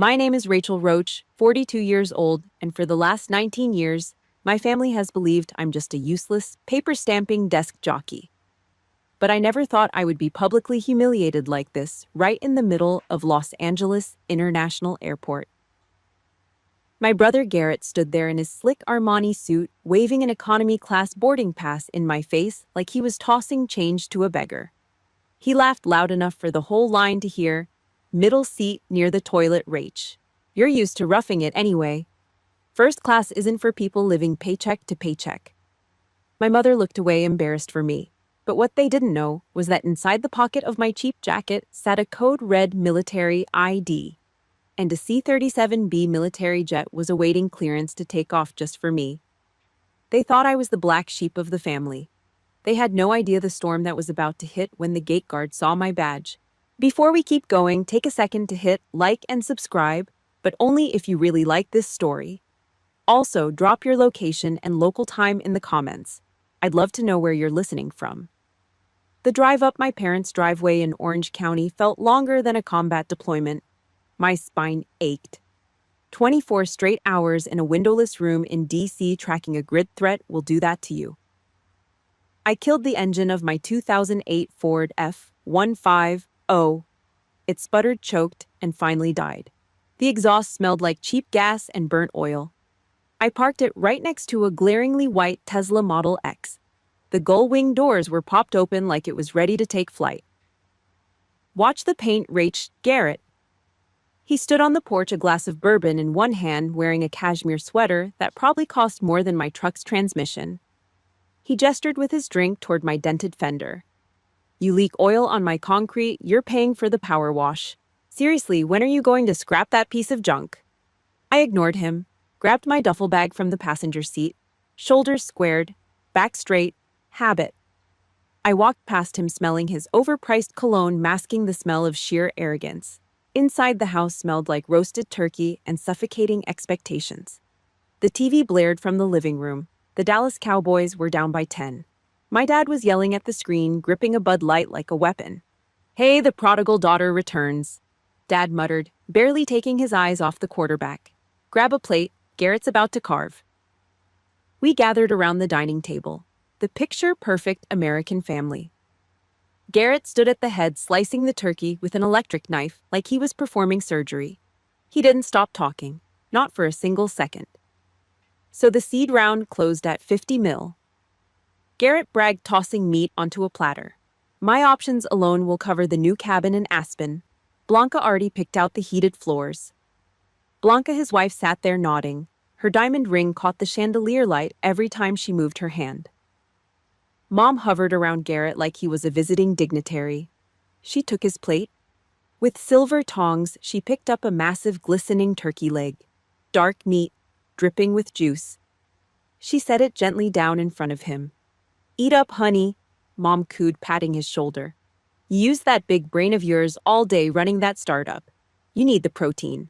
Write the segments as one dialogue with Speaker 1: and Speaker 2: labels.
Speaker 1: My name is Rachel Roach, 42 years old, and for the last 19 years, my family has believed I'm just a useless, paper-stamping desk jockey. But I never thought I would be publicly humiliated like this, right in the middle of Los Angeles International Airport. My brother Garrett stood there in his slick Armani suit, waving an economy-class boarding pass in my face like he was tossing change to a beggar. He laughed loud enough for the whole line to hear, "Middle seat near the toilet, Rach. You're used to roughing it anyway. First class isn't for people living paycheck to paycheck." My mother looked away embarrassed for me, but what they didn't know was that inside the pocket of my cheap jacket sat a code-red military ID, and a C-37B military jet was awaiting clearance to take off just for me. They thought I was the black sheep of the family. They had no idea the storm that was about to hit when the gate guard saw my badge. Before we keep going, take a second to hit like and subscribe, but only if you really like this story. Also, drop your location and local time in the comments. I'd love to know where you're listening from. The drive up my parents' driveway in Orange County felt longer than a combat deployment. My spine ached. 24 straight hours in a windowless room in DC tracking a grid threat will do that to you. I killed the engine of my 2008 Ford F-150. It sputtered, choked, and finally died. The exhaust smelled like cheap gas and burnt oil. I parked it right next to a glaringly white Tesla Model X. The gull-wing doors were popped open like it was ready to take flight. "Watch the paint, raged Garrett." He stood on the porch, a glass of bourbon in one hand, wearing a cashmere sweater that probably cost more than my truck's transmission. He gestured with his drink toward my dented fender. "You leak oil on my concrete, you're paying for the power wash. Seriously, when are you going to scrap that piece of junk?" I ignored him, grabbed my duffel bag from the passenger seat, shoulders squared, back straight, habit. I walked past him smelling his overpriced cologne, masking the smell of sheer arrogance. Inside the house smelled like roasted turkey and suffocating expectations. The TV blared from the living room. The Dallas Cowboys were down by 10. My dad was yelling at the screen, gripping a Bud Light like a weapon. "Hey, the prodigal daughter returns," Dad muttered, barely taking his eyes off the quarterback. "Grab a plate, Garrett's about to carve." We gathered around the dining table, the picture-perfect American family. Garrett stood at the head, slicing the turkey with an electric knife like he was performing surgery. He didn't stop talking, not for a single second. So the seed round closed at 50 mil. Garrett bragged, tossing meat onto a platter. "My options alone will cover the new cabin in Aspen." Blanca already picked out the heated floors. Blanca, his wife, sat there nodding. Her diamond ring caught the chandelier light every time she moved her hand. Mom hovered around Garrett like he was a visiting dignitary. She took his plate. With silver tongs, she picked up a massive, glistening turkey leg. Dark meat, dripping with juice. She set it gently down in front of him. "Eat up, honey," Mom cooed, patting his shoulder. "You used that big brain of yours all day running that startup. You need the protein."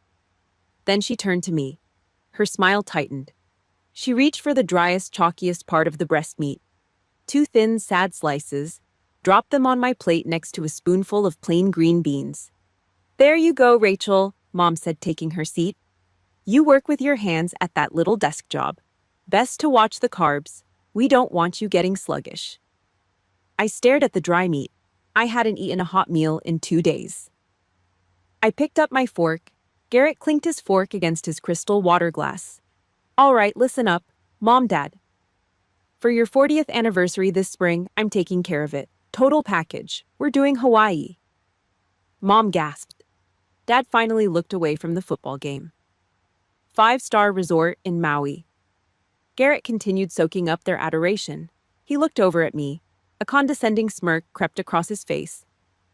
Speaker 1: Then she turned to me. Her smile tightened. She reached for the driest, chalkiest part of the breast meat. 2 thin, sad slices, dropped them on my plate next to a spoonful of plain green beans. "There you go, Rachel," Mom said, taking her seat. "You work with your hands at that little desk job. Best to watch the carbs. We don't want you getting sluggish." I stared at the dry meat. I hadn't eaten a hot meal in 2 days. I picked up my fork. Garrett clinked his fork against his crystal water glass. "All right, listen up, Mom, Dad. For your 40th anniversary this spring, I'm taking care of it. Total package. We're doing Hawaii." Mom gasped. Dad finally looked away from the football game. 5-star resort in Maui. Garrett continued soaking up their adoration. He looked over at me. A condescending smirk crept across his face.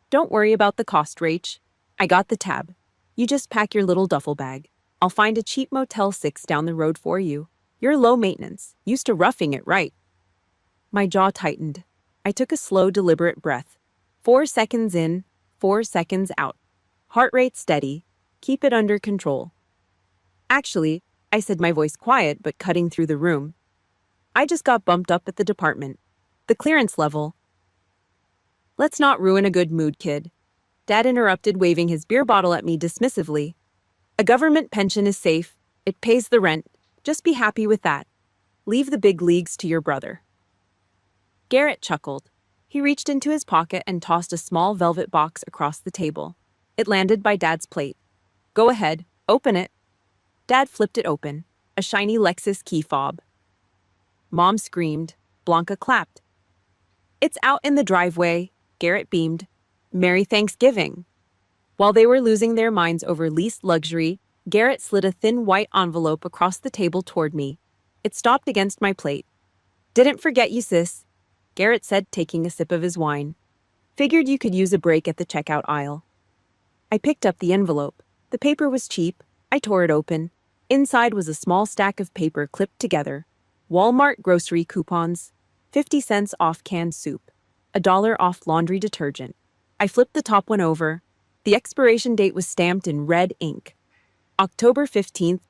Speaker 1: "Don't worry about the cost, Rach. I got the tab. You just pack your little duffel bag. I'll find a cheap Motel 6 down the road for you. You're low maintenance, used to roughing it, right?" My jaw tightened. I took a slow, deliberate breath. 4 seconds in, 4 seconds out. Heart rate steady. Keep it under control. "Actually," I said, my voice quiet but cutting through the room, "I just got bumped up at the department. The clearance level." "Let's not ruin a good mood, kid," Dad interrupted, waving his beer bottle at me dismissively. A government pension is safe. It pays the rent. Just be happy with that. Leave the big leagues to your brother. Garrett chuckled. He reached into his pocket and tossed a small velvet box across the table. It landed by Dad's plate. Go ahead, open it. Dad flipped it open, a shiny Lexus key fob. Mom screamed. Blanca clapped. It's out in the driveway, Garrett beamed. Merry Thanksgiving. While they were losing their minds over leased luxury, Garrett slid a thin white envelope across the table toward me. It stopped against my plate. Didn't forget you, sis, Garrett said, taking a sip of his wine. Figured you could use a break at the checkout aisle. I picked up the envelope. The paper was cheap. I tore it open. Inside was a small stack of paper clipped together. Walmart grocery coupons, 50 cents off canned soup, $1 off laundry detergent. I flipped the top one over. The expiration date was stamped in red ink. October 15th.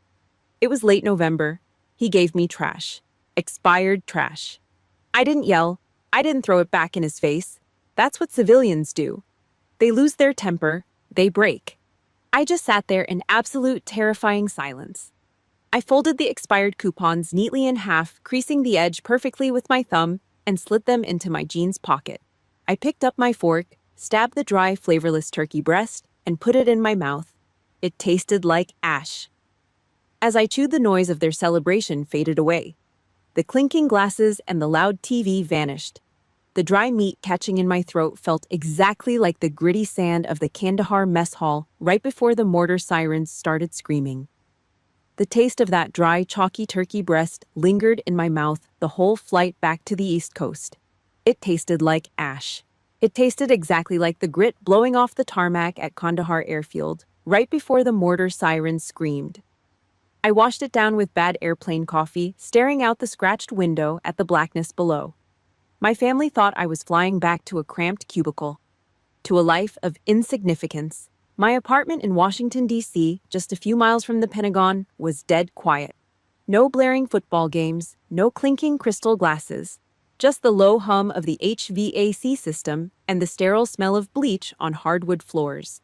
Speaker 1: It was late November. He gave me trash. Expired trash. I didn't yell. I didn't throw it back in his face. That's what civilians do. They lose their temper. They break. I just sat there in absolute terrifying silence. I folded the expired coupons neatly in half, creasing the edge perfectly with my thumb, and slid them into my jeans pocket. I picked up my fork, stabbed the dry, flavorless turkey breast, and put it in my mouth. It tasted like ash. As I chewed, the noise of their celebration faded away. The clinking glasses and the loud TV vanished. The dry meat catching in my throat felt exactly like the gritty sand of the Kandahar mess hall right before the mortar sirens started screaming. The taste of that dry, chalky turkey breast lingered in my mouth the whole flight back to the East Coast. It tasted like ash. It tasted exactly like the grit blowing off the tarmac at Kandahar Airfield, right before the mortar sirens screamed. I washed it down with bad airplane coffee, staring out the scratched window at the blackness below. My family thought I was flying back to a cramped cubicle, to a life of insignificance. My apartment in Washington, D.C., just a few miles from the Pentagon, was dead quiet. No blaring football games, no clinking crystal glasses, just the low hum of the HVAC system and the sterile smell of bleach on hardwood floors.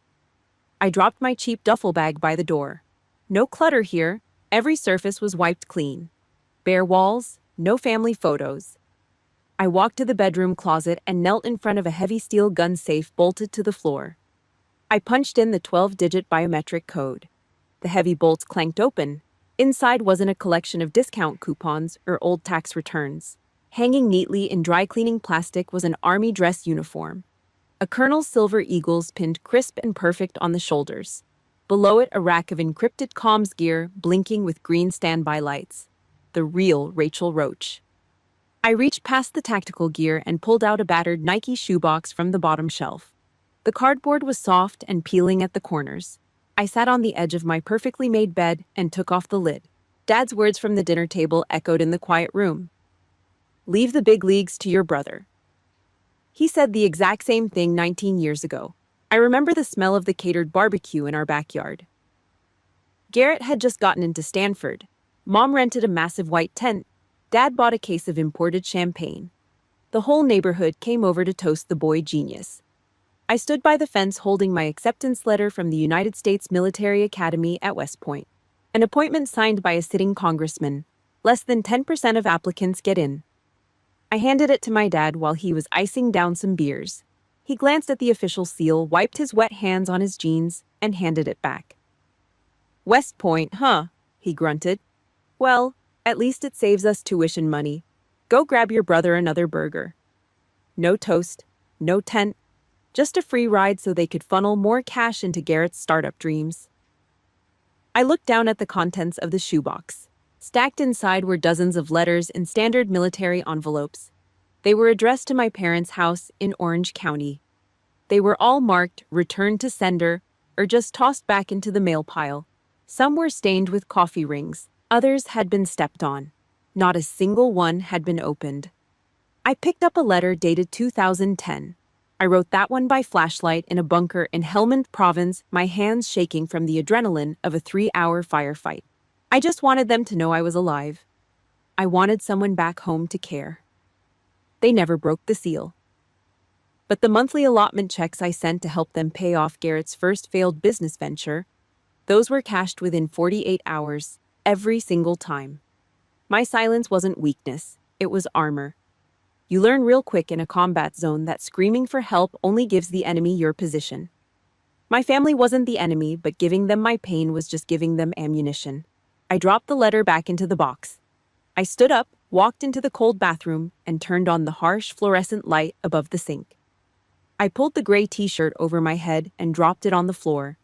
Speaker 1: I dropped my cheap duffel bag by the door. No clutter here. Every surface was wiped clean. Bare walls, no family photos. I walked to the bedroom closet and knelt in front of a heavy steel gun safe bolted to the floor. I punched in the 12-digit biometric code. The heavy bolts clanked open. Inside wasn't a collection of discount coupons or old tax returns. Hanging neatly in dry cleaning plastic was an army dress uniform. A colonel's silver eagles pinned crisp and perfect on the shoulders. Below it, a rack of encrypted comms gear blinking with green standby lights. The real Rachel Roach. I reached past the tactical gear and pulled out a battered Nike shoebox from the bottom shelf. The cardboard was soft and peeling at the corners. I sat on the edge of my perfectly made bed and took off the lid. Dad's words from the dinner table echoed in the quiet room. Leave the big leagues to your brother. He said the exact same thing 19 years ago. I remember the smell of the catered barbecue in our backyard. Garrett had just gotten into Stanford. Mom rented a massive white tent. Dad bought a case of imported champagne. The whole neighborhood came over to toast the boy genius. I stood by the fence holding my acceptance letter from the United States Military Academy at West Point. An appointment signed by a sitting congressman. Less than 10% of applicants get in. I handed it to my dad while he was icing down some beers. He glanced at the official seal, wiped his wet hands on his jeans, and handed it back. West Point, huh? He grunted. Well, at least it saves us tuition money. Go grab your brother another burger. No toast, no tent, just a free ride so they could funnel more cash into Garrett's startup dreams. I looked down at the contents of the shoebox. Stacked inside were dozens of letters in standard military envelopes. They were addressed to my parents' house in Orange County. They were all marked "Return to Sender" or just tossed back into the mail pile. Some were stained with coffee rings. Others had been stepped on. Not a single one had been opened. I picked up a letter dated 2010. I wrote that one by flashlight in a bunker in Helmand Province, my hands shaking from the adrenaline of a 3-hour firefight. I just wanted them to know I was alive. I wanted someone back home to care. They never broke the seal. But the monthly allotment checks I sent to help them pay off Garrett's first failed business venture, Those were cashed within 48 hours, every single time. My silence wasn't weakness, it was armor. You learn real quick in a combat zone that screaming for help only gives the enemy your position. My family wasn't the enemy, but giving them my pain was just giving them ammunition. I dropped the letter back into the box. I stood up, walked into the cold bathroom, and turned on the harsh fluorescent light above the sink. I pulled the gray t-shirt over my head and dropped it on the floor.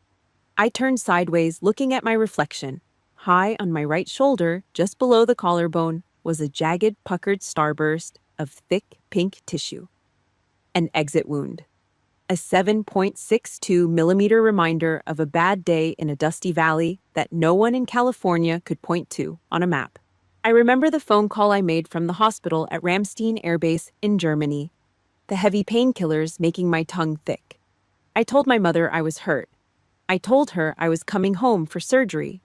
Speaker 1: I turned sideways, looking at my reflection. High on my right shoulder, just below the collarbone, was a jagged, puckered starburst of thick, pink tissue. An exit wound. A 7.62 millimeter reminder of a bad day in a dusty valley that no one in California could point to on a map. I remember the phone call I made from the hospital at Ramstein Air Base in Germany, the heavy painkillers making my tongue thick. I told my mother I was hurt. I told her I was coming home for surgery.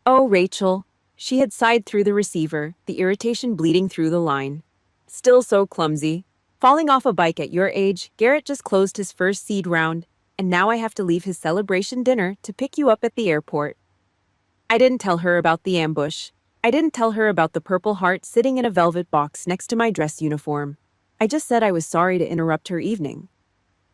Speaker 1: "Oh, Rachel," she had sighed through the receiver, the irritation bleeding through the line. "Still so clumsy. Falling off a bike at your age, Garrett just closed his first seed round, and now I have to leave his celebration dinner to pick you up at the airport." I didn't tell her about the ambush. I didn't tell her about the Purple Heart sitting in a velvet box next to my dress uniform. I just said I was sorry to interrupt her evening.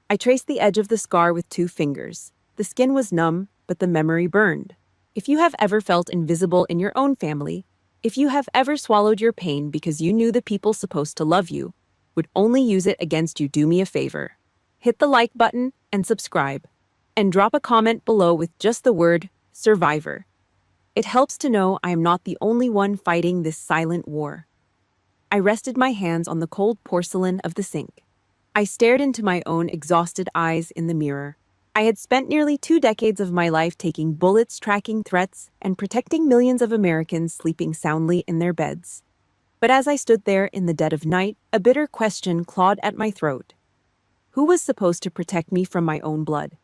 Speaker 1: I traced the edge of the scar with 2 fingers. The skin was numb, but the memory burned. If you have ever felt invisible in your own family, if you have ever swallowed your pain because you knew the people supposed to love you would only use it against you, do me a favor. Hit the like button and subscribe. And drop a comment below with just the word survivor. It helps to know I am not the only one fighting this silent war. I rested my hands on the cold porcelain of the sink. I stared into my own exhausted eyes in the mirror. I had spent nearly 2 decades of my life taking bullets, tracking threats, and protecting millions of Americans sleeping soundly in their beds. But as I stood there in the dead of night, a bitter question clawed at my throat. Who was supposed to protect me from my own blood?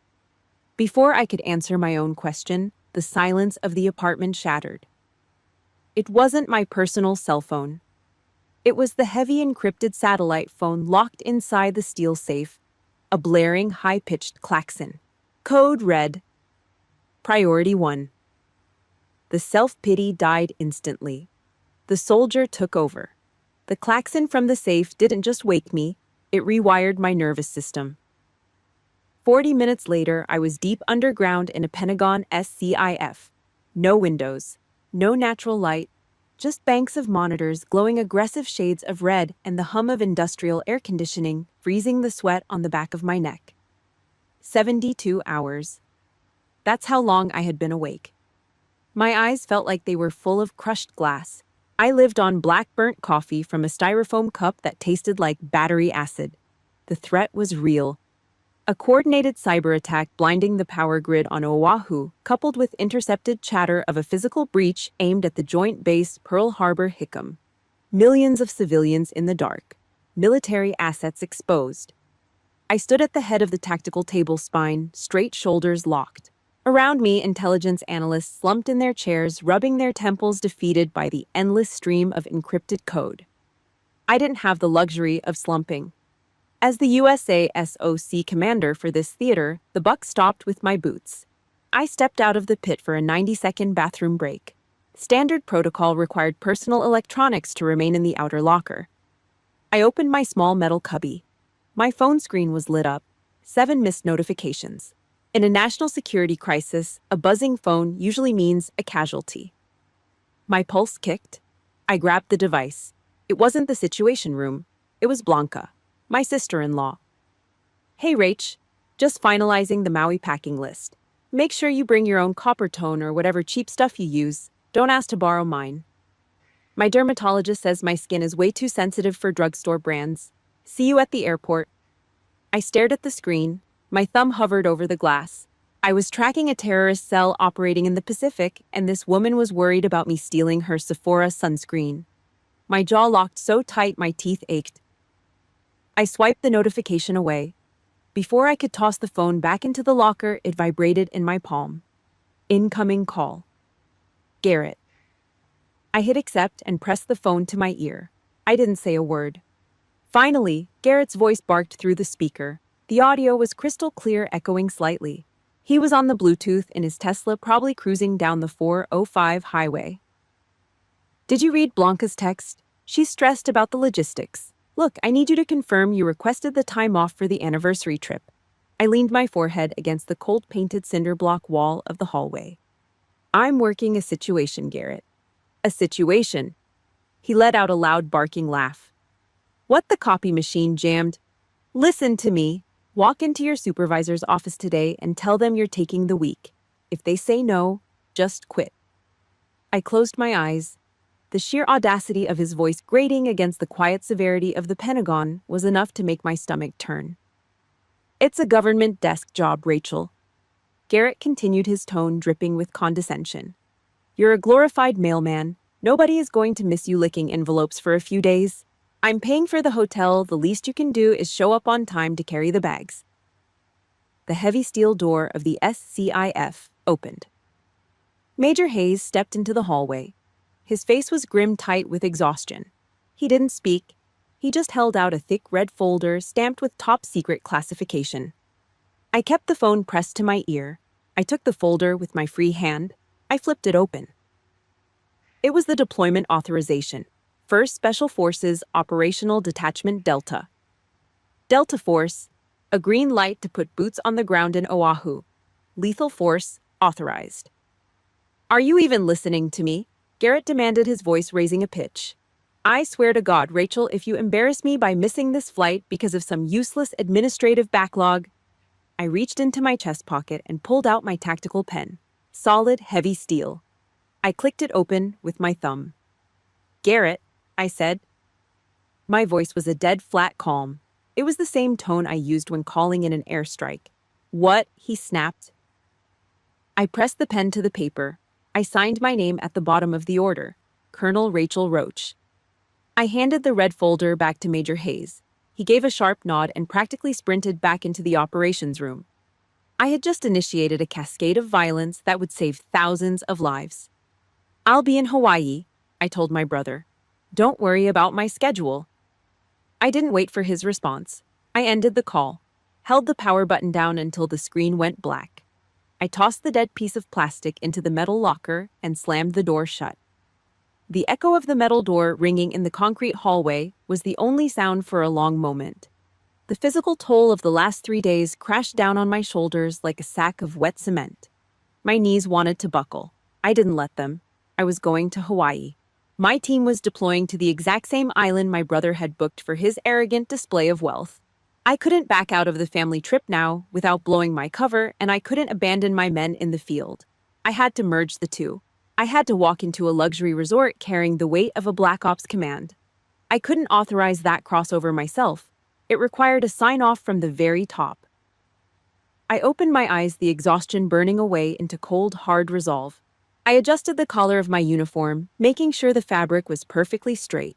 Speaker 1: Before I could answer my own question, the silence of the apartment shattered. It wasn't my personal cell phone. It was the heavy encrypted satellite phone locked inside the steel safe, a blaring, high-pitched klaxon. Code red. Priority 1. The self-pity died instantly. The soldier took over. The klaxon from the safe didn't just wake me, it rewired my nervous system. 40 minutes later, I was deep underground in a Pentagon SCIF. No windows, no natural light, just banks of monitors glowing aggressive shades of red and the hum of industrial air conditioning freezing the sweat on the back of my neck. 72 hours. That's how long I had been awake. My eyes felt like they were full of crushed glass. I lived on black burnt coffee from a styrofoam cup that tasted like battery acid. The threat was real. A coordinated cyber attack blinding the power grid on Oahu, coupled with intercepted chatter of a physical breach aimed at the Joint Base Pearl Harbor Hickam. Millions of civilians in the dark. Military assets exposed. I stood at the head of the tactical table spine, straight shoulders locked. Around me, intelligence analysts slumped in their chairs, rubbing their temples defeated by the endless stream of encrypted code. I didn't have the luxury of slumping. As the USA SOC commander for this theater, the buck stopped with my boots. I stepped out of the pit for a 90-second bathroom break. Standard protocol required personal electronics to remain in the outer locker. I opened my small metal cubby. My phone screen was lit up. 7 missed notifications. In a national security crisis, a buzzing phone usually means a casualty. My pulse kicked. I grabbed the device. It wasn't the Situation Room. It was Blanca, my sister-in-law. "Hey, Rach. Just finalizing the Maui packing list. Make sure you bring your own copper tone or whatever cheap stuff you use. Don't ask to borrow mine. My dermatologist says my skin is way too sensitive for drugstore brands. See you at the airport." I stared at the screen. My thumb hovered over the glass. I was tracking a terrorist cell operating in the Pacific, and this woman was worried about me stealing her Sephora sunscreen. My jaw locked so tight my teeth ached. I swiped the notification away. Before I could toss the phone back into the locker, it vibrated in my palm. Incoming call. Garrett. I hit accept and pressed the phone to my ear. I didn't say a word. Finally, Garrett's voice barked through the speaker. The audio was crystal clear, echoing slightly. He was on the Bluetooth in his Tesla, probably cruising down the 405 highway. Did you read Blanca's text? She's stressed about the logistics. Look, I need you to confirm you requested the time off for the anniversary trip. I leaned my forehead against the cold-painted cinder block wall of the hallway. I'm working a situation, Garrett. A situation. He let out a loud barking laugh. What, the copy machine jammed? Listen to me. Walk into your supervisor's office today and tell them you're taking the week. If they say no, just quit. I closed my eyes. The sheer audacity of his voice grating against the quiet severity of the Pentagon was enough to make my stomach turn. It's a government desk job, Rachel. Garrett continued, his tone dripping with condescension. You're a glorified mailman. Nobody is going to miss you licking envelopes for a few days. I'm paying for the hotel. The least you can do is show up on time to carry the bags. The heavy steel door of the SCIF opened. Major Hayes stepped into the hallway. His face was grim tight with exhaustion. He didn't speak. He just held out a thick red folder stamped with top secret classification. I kept the phone pressed to my ear. I took the folder with my free hand. I flipped it open. It was the deployment authorization. 1st Special Forces Operational Detachment Delta. Delta Force, a green light to put boots on the ground in Oahu. Lethal force authorized. Are you even listening to me? Garrett demanded, his voice raising a pitch. I swear to God, Rachel, if you embarrass me by missing this flight because of some useless administrative backlog. I reached into my chest pocket and pulled out my tactical pen. Solid, heavy steel. I clicked it open with my thumb. Garrett, I said. My voice was a dead flat calm. It was the same tone I used when calling in an airstrike. What? He snapped. I pressed the pen to the paper. I signed my name at the bottom of the order, Colonel Rachel Roach. I handed the red folder back to Major Hayes. He gave a sharp nod and practically sprinted back into the operations room. I had just initiated a cascade of violence that would save thousands of lives. I'll be in Hawaii, I told my brother. Don't worry about my schedule. I didn't wait for his response. I ended the call, held the power button down until the screen went black. I tossed the dead piece of plastic into the metal locker and slammed the door shut. The echo of the metal door ringing in the concrete hallway was the only sound for a long moment. The physical toll of the last 3 days crashed down on my shoulders like a sack of wet cement. My knees wanted to buckle. I didn't let them. I was going to Hawaii. My team was deploying to the exact same island my brother had booked for his arrogant display of wealth. I couldn't back out of the family trip now without blowing my cover, and I couldn't abandon my men in the field. I had to merge the two. I had to walk into a luxury resort carrying the weight of a Black Ops command. I couldn't authorize that crossover myself. It required a sign-off from the very top. I opened my eyes, the exhaustion burning away into cold, hard resolve. I adjusted the collar of my uniform, making sure the fabric was perfectly straight.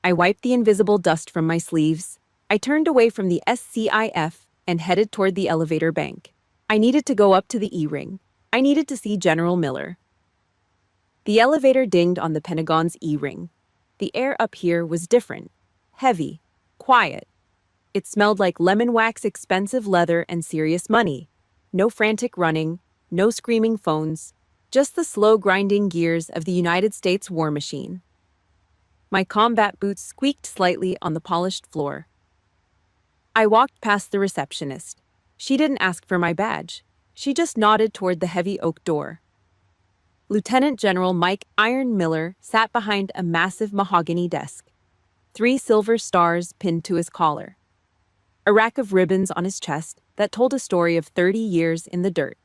Speaker 1: I wiped the invisible dust from my sleeves. I turned away from the SCIF and headed toward the elevator bank. I needed to go up to the E-ring. I needed to see General Miller. The elevator dinged on the Pentagon's E-ring. The air up here was different, heavy, quiet. It smelled like lemon wax, expensive leather, and serious money. No frantic running, no screaming phones, just the slow grinding gears of the United States war machine. My combat boots squeaked slightly on the polished floor. I walked past the receptionist. She didn't ask for my badge. She just nodded toward the heavy oak door. Lieutenant General Mike Iron Miller sat behind a massive mahogany desk. 3 silver stars pinned to his collar. A rack of ribbons on his chest that told a story of 30 years in the dirt.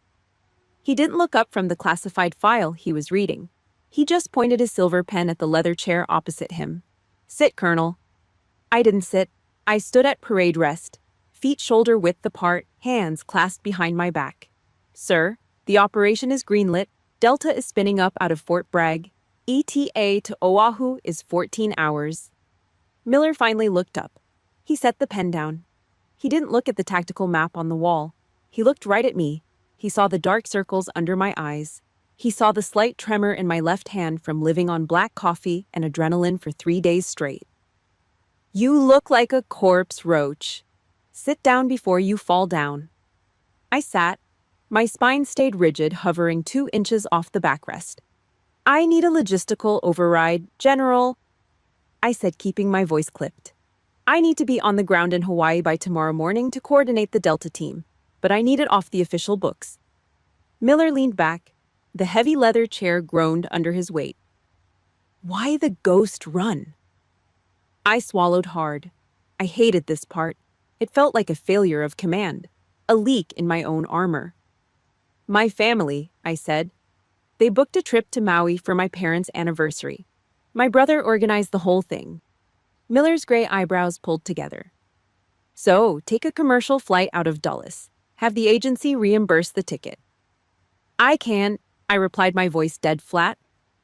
Speaker 1: He didn't look up from the classified file he was reading. He just pointed his silver pen at the leather chair opposite him. Sit, Colonel. I didn't sit. I stood at parade rest, feet shoulder-width apart, hands clasped behind my back. Sir, the operation is greenlit. Delta is spinning up out of Fort Bragg. ETA to Oahu is 14 hours. Miller finally looked up. He set the pen down. He didn't look at the tactical map on the wall. He looked right at me. He saw the dark circles under my eyes. He saw the slight tremor in my left hand from living on black coffee and adrenaline for 3 days straight. You look like a corpse, Roach. Sit down before you fall down. I sat. My spine stayed rigid, hovering 2 inches off the backrest. I need a logistical override, General, I said, keeping my voice clipped. I need to be on the ground in Hawaii by tomorrow morning to coordinate the Delta team, but I need it off the official books. Miller leaned back. The heavy leather chair groaned under his weight. Why the ghost run? I swallowed hard. I hated this part. It felt like a failure of command, a leak in my own armor. My family, I said. They booked a trip to Maui for my parents' anniversary. My brother organized the whole thing. Miller's gray eyebrows pulled together. So, take a commercial flight out of Dulles. Have the agency reimburse the ticket. I can't, I replied, my voice dead flat.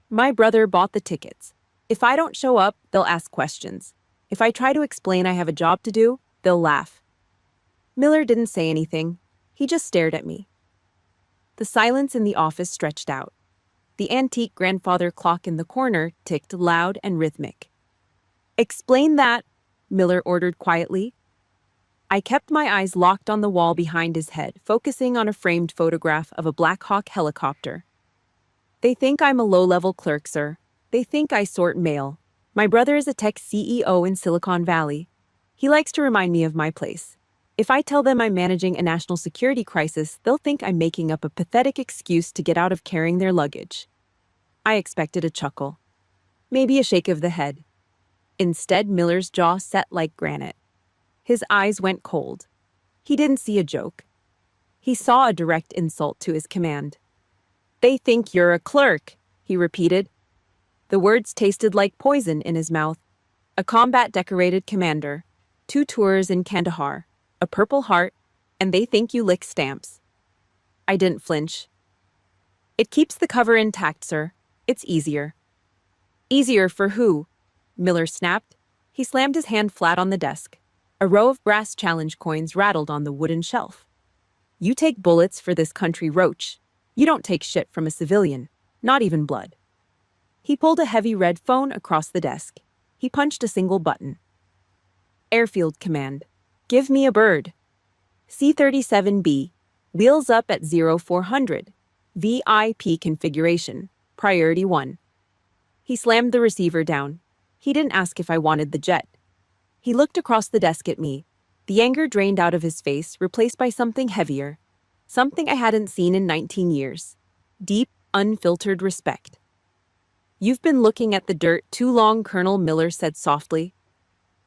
Speaker 1: My brother bought the tickets. If I don't show up, they'll ask questions. If I try to explain I have a job to do, they'll laugh. Miller didn't say anything. He just stared at me. The silence in the office stretched out. The antique grandfather clock in the corner ticked loud and rhythmic. Explain that, Miller ordered quietly. I kept my eyes locked on the wall behind his head, focusing on a framed photograph of a Black Hawk helicopter. They think I'm a low-level clerk, sir. They think I sort mail. My brother is a tech CEO in Silicon Valley. He likes to remind me of my place. If I tell them I'm managing a national security crisis, they'll think I'm making up a pathetic excuse to get out of carrying their luggage. I expected a chuckle. Maybe a shake of the head. Instead, Miller's jaw set like granite. His eyes went cold. He didn't see a joke. He saw a direct insult to his command. They think you're a clerk, he repeated. The words tasted like poison in his mouth. A combat-decorated commander, 2 tours in Kandahar, a Purple Heart, and they think you lick stamps. I didn't flinch. It keeps the cover intact, sir. It's easier. Easier for who? Miller snapped. He slammed his hand flat on the desk. A row of brass challenge coins rattled on the wooden shelf. You take bullets for this country, Roach. You don't take shit from a civilian, not even blood. He pulled a heavy red phone across the desk. He punched a single button. Airfield Command. Give me a bird. C-37B. Wheels up at 0400. VIP configuration. Priority 1. He slammed the receiver down. He didn't ask if I wanted the jet. He looked across the desk at me. The anger drained out of his face, replaced by something heavier. Something I hadn't seen in 19 years. Deep, unfiltered respect. You've been looking at the dirt too long, Colonel, Miller said softly.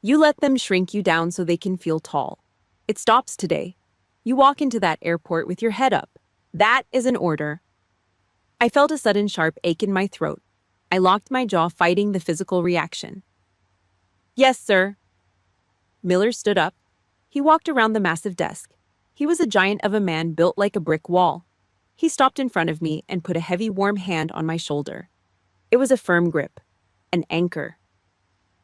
Speaker 1: You let them shrink you down so they can feel tall. It stops today. You walk into that airport with your head up. That is an order. I felt a sudden sharp ache in my throat. I locked my jaw, fighting the physical reaction. Yes, sir. Miller stood up. He walked around the massive desk. He was a giant of a man built like a brick wall. He stopped in front of me and put a heavy, warm hand on my shoulder. It was a firm grip, an anchor.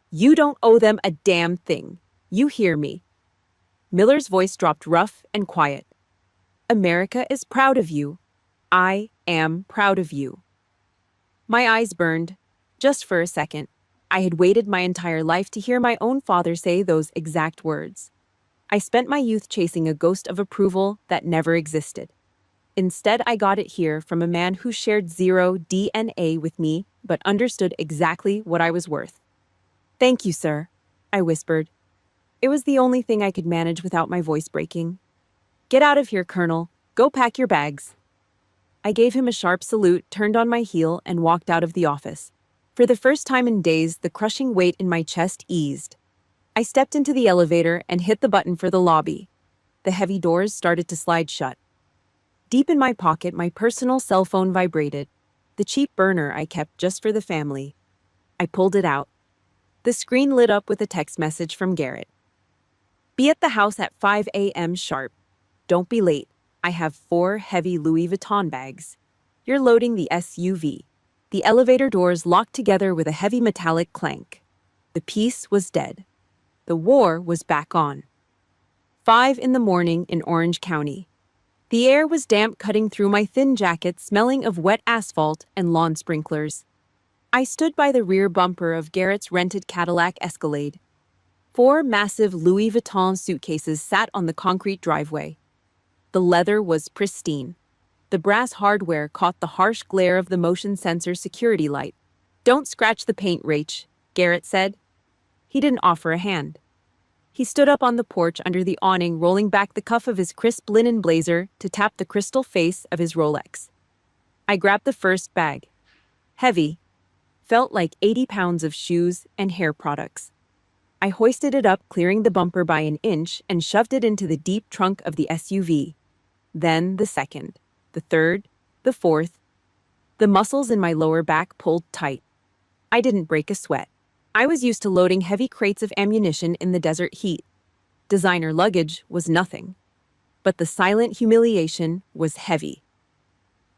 Speaker 1: You don't owe them a damn thing. You hear me? Miller's voice dropped rough and quiet. America is proud of you. I am proud of you. My eyes burned. Just for a second. I had waited my entire life to hear my own father say those exact words. I spent my youth chasing a ghost of approval that never existed. Instead, I got it here from a man who shared 0 DNA with me, but understood exactly what I was worth. Thank you, sir, I whispered. It was the only thing I could manage without my voice breaking. Get out of here, Colonel. Go pack your bags. I gave him a sharp salute, turned on my heel, and walked out of the office. For the first time in days, the crushing weight in my chest eased. I stepped into the elevator and hit the button for the lobby. The heavy doors started to slide shut. Deep in my pocket, my personal cell phone vibrated, the cheap burner I kept just for the family. I pulled it out. The screen lit up with a text message from Garrett. Be at the house at 5 a.m. sharp. Don't be late. I have 4 heavy Louis Vuitton bags. You're loading the SUV. The elevator doors locked together with a heavy metallic clank. The peace was dead. The war was back on. 5 in the morning in Orange County. The air was damp, cutting through my thin jacket, smelling of wet asphalt and lawn sprinklers. I stood by the rear bumper of Garrett's rented Cadillac Escalade. 4 massive Louis Vuitton suitcases sat on the concrete driveway. The leather was pristine. The brass hardware caught the harsh glare of the motion sensor security light. "Don't scratch the paint, Rach," Garrett said. He didn't offer a hand. He stood up on the porch under the awning, rolling back the cuff of his crisp linen blazer to tap the crystal face of his Rolex. I grabbed the first bag. Heavy. Felt like 80 pounds of shoes and hair products. I hoisted it up, clearing the bumper by an inch, and shoved it into the deep trunk of the SUV. Then the second, the third, the fourth. The muscles in my lower back pulled tight. I didn't break a sweat. I was used to loading heavy crates of ammunition in the desert heat. Designer luggage was nothing. But the silent humiliation was heavy.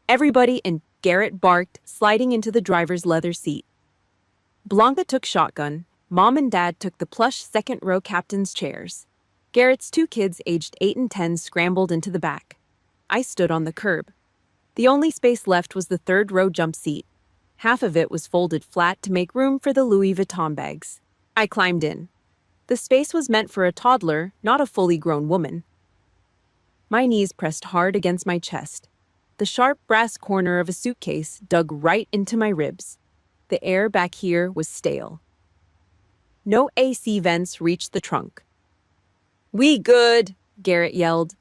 Speaker 1: "Everybody in," Garrett barked, sliding into the driver's leather seat. Blanca took shotgun. Mom and Dad took the plush second-row captain's chairs. Garrett's two kids, aged 8 and 10, scrambled into the back. I stood on the curb. The only space left was the third-row jump seat. Half of it was folded flat to make room for the Louis Vuitton bags. I climbed in. The space was meant for a toddler, not a fully grown woman. My knees pressed hard against my chest. The sharp brass corner of a suitcase dug right into my ribs. The air back here was stale. No AC vents reached the trunk. "We good," Garrett yelled.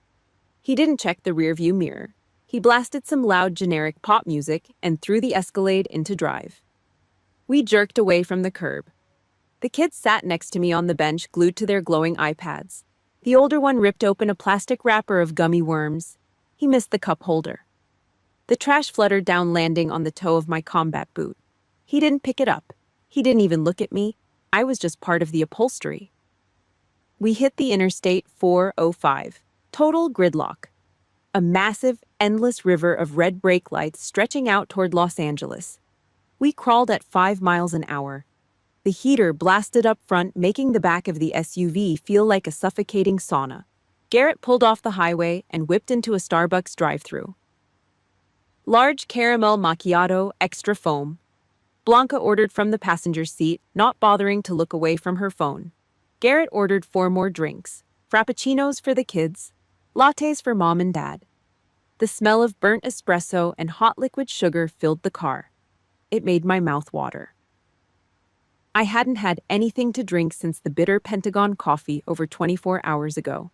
Speaker 1: He didn't check the rearview mirror. He blasted some loud generic pop music and threw the Escalade into drive. We jerked away from the curb. The kids sat next to me on the bench, glued to their glowing iPads. The older one ripped open a plastic wrapper of gummy worms. He missed the cup holder. The trash fluttered down, landing on the toe of my combat boot. He didn't pick it up. He didn't even look at me. I was just part of the upholstery. We hit the Interstate 405. Total gridlock. A massive, endless river of red brake lights stretching out toward Los Angeles. We crawled at 5 miles an hour. The heater blasted up front, making the back of the SUV feel like a suffocating sauna. Garrett pulled off the highway and whipped into a Starbucks drive-thru. Large caramel macchiato, extra foam. Blanca ordered from the passenger seat, not bothering to look away from her phone. Garrett ordered 4 more drinks. Frappuccinos for the kids. Lattes for Mom and Dad. The smell of burnt espresso and hot liquid sugar filled the car. It made my mouth water. I hadn't had anything to drink since the bitter Pentagon coffee over 24 hours ago.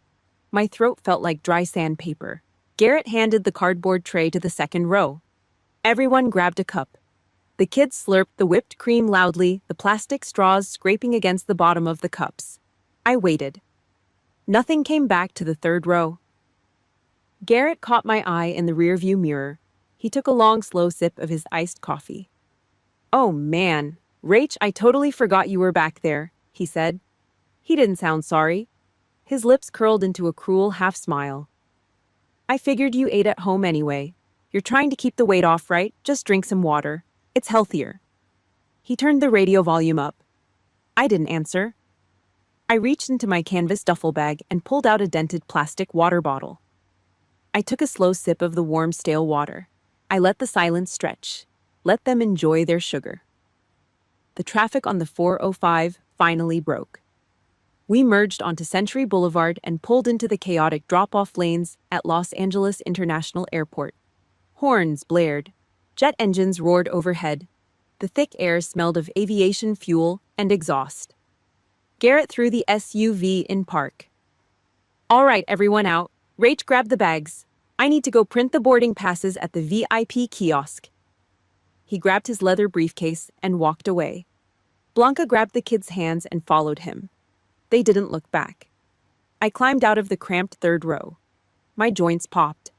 Speaker 1: My throat felt like dry sandpaper. Garrett handed the cardboard tray to the second row. Everyone grabbed a cup. The kids slurped the whipped cream loudly, the plastic straws scraping against the bottom of the cups. I waited. Nothing came back to the third row. Garrett caught my eye in the rearview mirror. He took a long, slow sip of his iced coffee. "Oh, man. Rach, I totally forgot you were back there," he said. He didn't sound sorry. His lips curled into a cruel half-smile. "I figured you ate at home anyway. You're trying to keep the weight off, right? Just drink some water. It's healthier." He turned the radio volume up. I didn't answer. I reached into my canvas duffel bag and pulled out a dented plastic water bottle. I took a slow sip of the warm, stale water. I let the silence stretch. Let them enjoy their sugar. The traffic on the 405 finally broke. We merged onto Century Boulevard and pulled into the chaotic drop-off lanes at Los Angeles International Airport. Horns blared. Jet engines roared overhead. The thick air smelled of aviation fuel and exhaust. Garrett threw the SUV in park. "All right, everyone out. Rach, grab the bags. I need to go print the boarding passes at the VIP kiosk." He grabbed his leather briefcase and walked away. Blanca grabbed the kids' hands and followed him. They didn't look back. I climbed out of the cramped third row. My joints popped.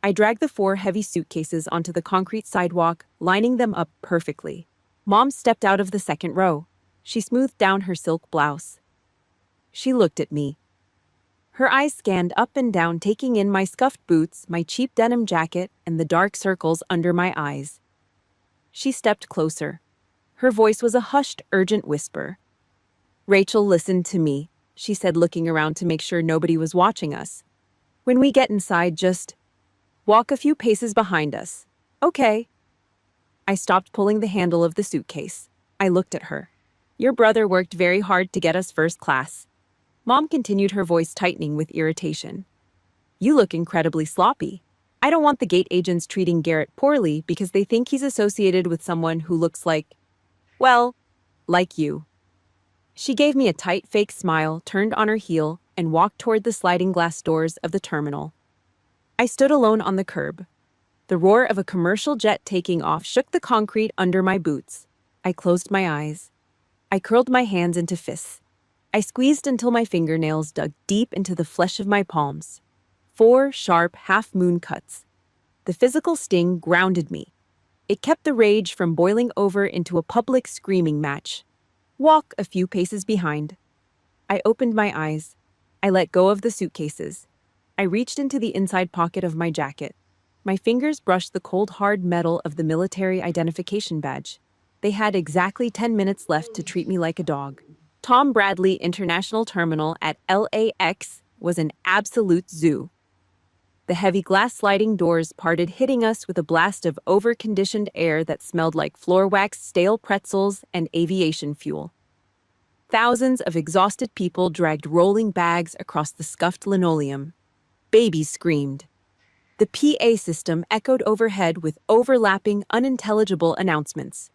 Speaker 1: I dragged the 4 heavy suitcases onto the concrete sidewalk, lining them up perfectly. Mom stepped out of the second row. She smoothed down her silk blouse. She looked at me. Her eyes scanned up and down, taking in my scuffed boots, my cheap denim jacket, and the dark circles under my eyes. She stepped closer. Her voice was a hushed, urgent whisper. "Rachel, listen to me," she said, looking around to make sure nobody was watching us. "When we get inside, just walk a few paces behind us. Okay?" I stopped pulling the handle of the suitcase. I looked at her. "Your brother worked very hard to get us first class." Mom continued, her voice tightening with irritation. "You look incredibly sloppy." I don't want the gate agents treating Garrett poorly because they think he's associated with someone who looks well, like you. She gave me a tight fake smile, turned on her heel, and walked toward the sliding glass doors of the terminal. I stood alone on the curb. The roar of a commercial jet taking off shook the concrete under my boots. I closed my eyes. I curled my hands into fists. I squeezed until my fingernails dug deep into the flesh of my palms. 4 sharp half-moon cuts. The physical sting grounded me. It kept the rage from boiling over into a public screaming match. Walk a few paces behind. I opened my eyes. I let go of the suitcases. I reached into the inside pocket of my jacket. My fingers brushed the cold, hard metal of the military identification badge. They had exactly 10 minutes left to treat me like a dog. Tom Bradley International Terminal at LAX was an absolute zoo. The heavy glass sliding doors parted, hitting us with a blast of over-conditioned air that smelled like floor wax, stale pretzels, and aviation fuel. Thousands of exhausted people dragged rolling bags across the scuffed linoleum. Babies screamed. The PA system echoed overhead with overlapping, unintelligible announcements.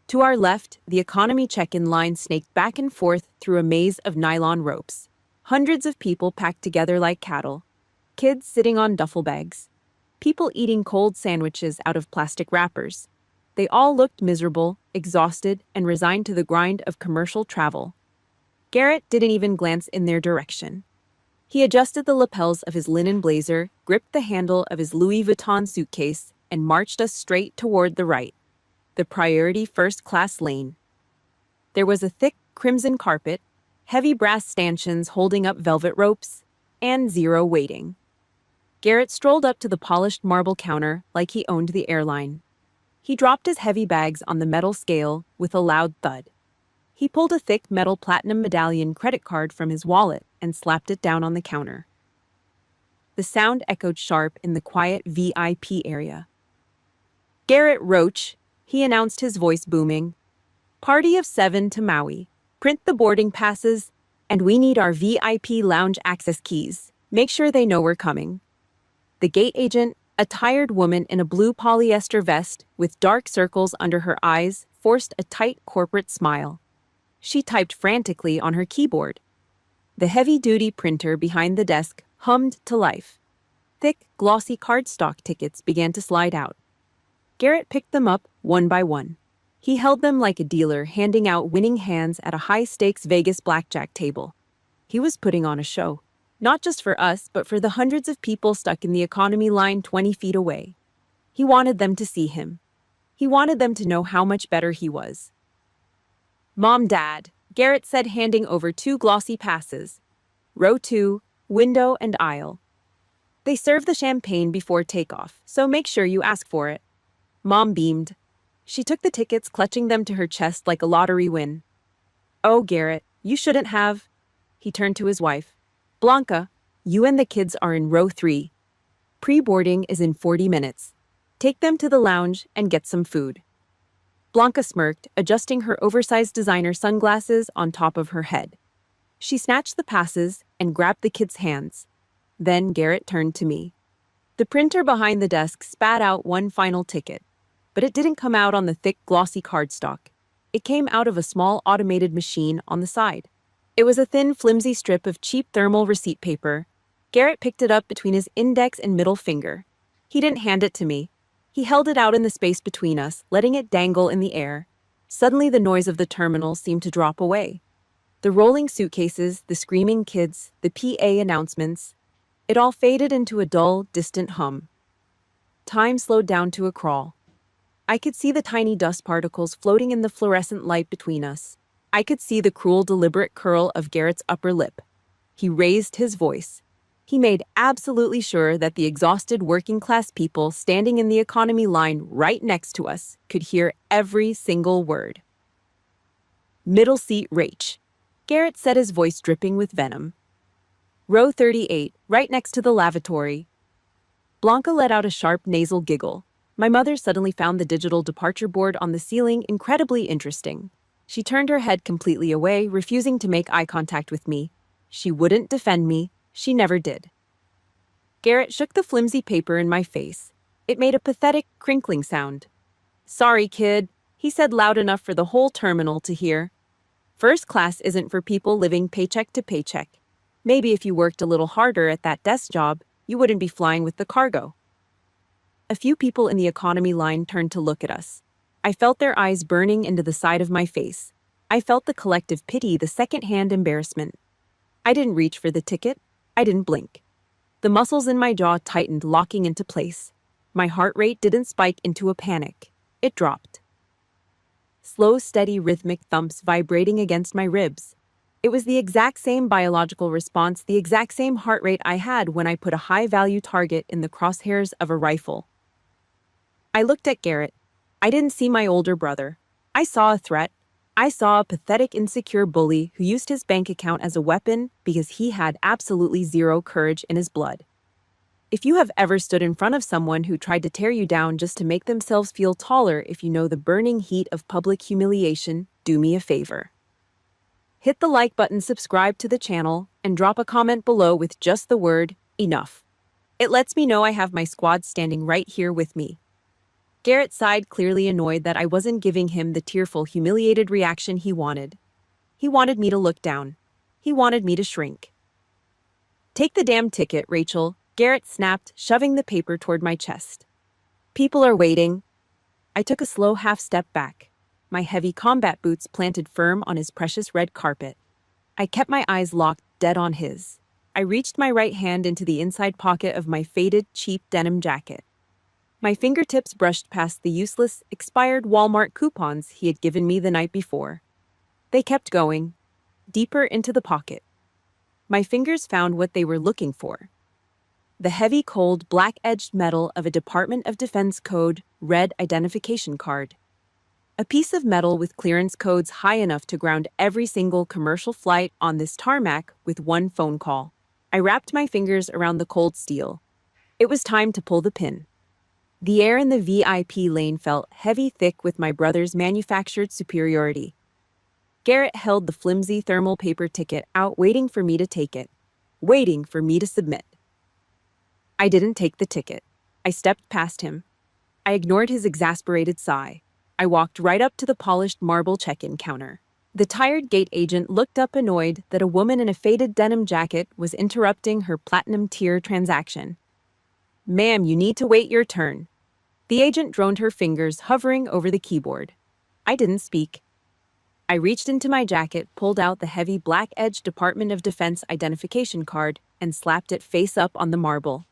Speaker 1: To our left, the economy check-in line snaked back and forth through a maze of nylon ropes. Hundreds of people packed together like cattle. Kids sitting on duffel bags. People eating cold sandwiches out of plastic wrappers. They all looked miserable, exhausted, and resigned to the grind of commercial travel. Garrett didn't even glance in their direction. He adjusted the lapels of his linen blazer, gripped the handle of his Louis Vuitton suitcase, and marched us straight toward the right, the priority first-class lane. There was a thick crimson carpet, heavy brass stanchions holding up velvet ropes, and zero waiting. Garrett strolled up to the polished marble counter like he owned the airline. He dropped his heavy bags on the metal scale with a loud thud. He pulled a thick metal platinum medallion credit card from his wallet and slapped it down on the counter. The sound echoed sharp in the quiet VIP area. "Garrett Roach," he announced, his voice booming. "Party of 7 to Maui. Print the boarding passes, and we need our VIP lounge access keys. Make sure they know we're coming." The gate agent, a tired woman in a blue polyester vest with dark circles under her eyes, forced a tight corporate smile. She typed frantically on her keyboard. The heavy-duty printer behind the desk hummed to life. Thick, glossy cardstock tickets began to slide out. Garrett picked them up one by one. He held them like a dealer handing out winning hands at a high-stakes Vegas blackjack table. He was putting on a show. Not just for us, but for the hundreds of people stuck in the economy line 20 feet away. He wanted them to see him. He wanted them to know how much better he was. "Mom, Dad," Garrett said, handing over 2 glossy passes. "Row 2, window and aisle. They serve the champagne before takeoff, so make sure you ask for it." Mom beamed. She took the tickets, clutching them to her chest like a lottery win. "Oh, Garrett, you shouldn't have." He turned to his wife. "Blanca, you and the kids are in row 3. Pre-boarding is in 40 minutes. Take them to the lounge and get some food." Blanca smirked, adjusting her oversized designer sunglasses on top of her head. She snatched the passes and grabbed the kids' hands. Then Garrett turned to me. The printer behind the desk spat out one final ticket, but it didn't come out on the thick, glossy cardstock. It came out of a small automated machine on the side. It was a thin, flimsy strip of cheap thermal receipt paper. Garrett picked it up between his index and middle finger. He didn't hand it to me. He held it out in the space between us, letting it dangle in the air. Suddenly, the noise of the terminal seemed to drop away. The rolling suitcases, the screaming kids, the PA announcements, it all faded into a dull, distant hum. Time slowed down to a crawl. I could see the tiny dust particles floating in the fluorescent light between us. I could see the cruel, deliberate curl of Garrett's upper lip. He raised his voice. He made absolutely sure that the exhausted working-class people standing in the economy line right next to us could hear every single word. "Middle seat Rach," Garrett said, his voice dripping with venom. "Row 38, right next to the lavatory." Blanca let out a sharp nasal giggle. My mother suddenly found the digital departure board on the ceiling incredibly interesting. She turned her head completely away, refusing to make eye contact with me. She wouldn't defend me. She never did. Garrett shook the flimsy paper in my face. It made a pathetic, crinkling sound. "Sorry, kid," he said loud enough for the whole terminal to hear. "First class isn't for people living paycheck to paycheck. Maybe if you worked a little harder at that desk job, you wouldn't be flying with the cargo." A few people in the economy line turned to look at us. I felt their eyes burning into the side of my face. I felt the collective pity, the second-hand embarrassment. I didn't reach for the ticket. I didn't blink. The muscles in my jaw tightened, locking into place. My heart rate didn't spike into a panic. It dropped. Slow, steady, rhythmic thumps vibrating against my ribs. It was the exact same biological response, the exact same heart rate I had when I put a high-value target in the crosshairs of a rifle. I looked at Garrett. I didn't see my older brother. I saw a threat. I saw a pathetic, insecure bully who used his bank account as a weapon because he had absolutely zero courage in his blood. If you have ever stood in front of someone who tried to tear you down just to make themselves feel taller, if you know the burning heat of public humiliation, do me a favor. Hit the like button, subscribe to the channel, and drop a comment below with just the word, enough. It lets me know I have my squad standing right here with me. Garrett sighed, clearly annoyed that I wasn't giving him the tearful, humiliated reaction he wanted. He wanted me to look down. He wanted me to shrink. "Take the damn ticket, Rachel," Garrett snapped, shoving the paper toward my chest. "People are waiting." I took a slow half-step back, my heavy combat boots planted firm on his precious red carpet. I kept my eyes locked dead on his. I reached my right hand into the inside pocket of my faded, cheap denim jacket. My fingertips brushed past the useless, expired Walmart coupons he had given me the night before. They kept going, deeper into the pocket. My fingers found what they were looking for. The heavy, cold, black-edged metal of a Department of Defense code red identification card. A piece of metal with clearance codes high enough to ground every single commercial flight on this tarmac with one phone call. I wrapped my fingers around the cold steel. It was time to pull the pin. The air in the VIP lane felt heavy, thick with my brother's manufactured superiority. Garrett held the flimsy thermal paper ticket out, waiting for me to take it, waiting for me to submit. I didn't take the ticket. I stepped past him. I ignored his exasperated sigh. I walked right up to the polished marble check-in counter. The tired gate agent looked up, annoyed that a woman in a faded denim jacket was interrupting her platinum tier transaction. "Ma'am, you need to wait your turn." The agent droned, her fingers hovering over the keyboard. I didn't speak. I reached into my jacket, pulled out the heavy black-edged Department of Defense identification card, and slapped it face up on the marble.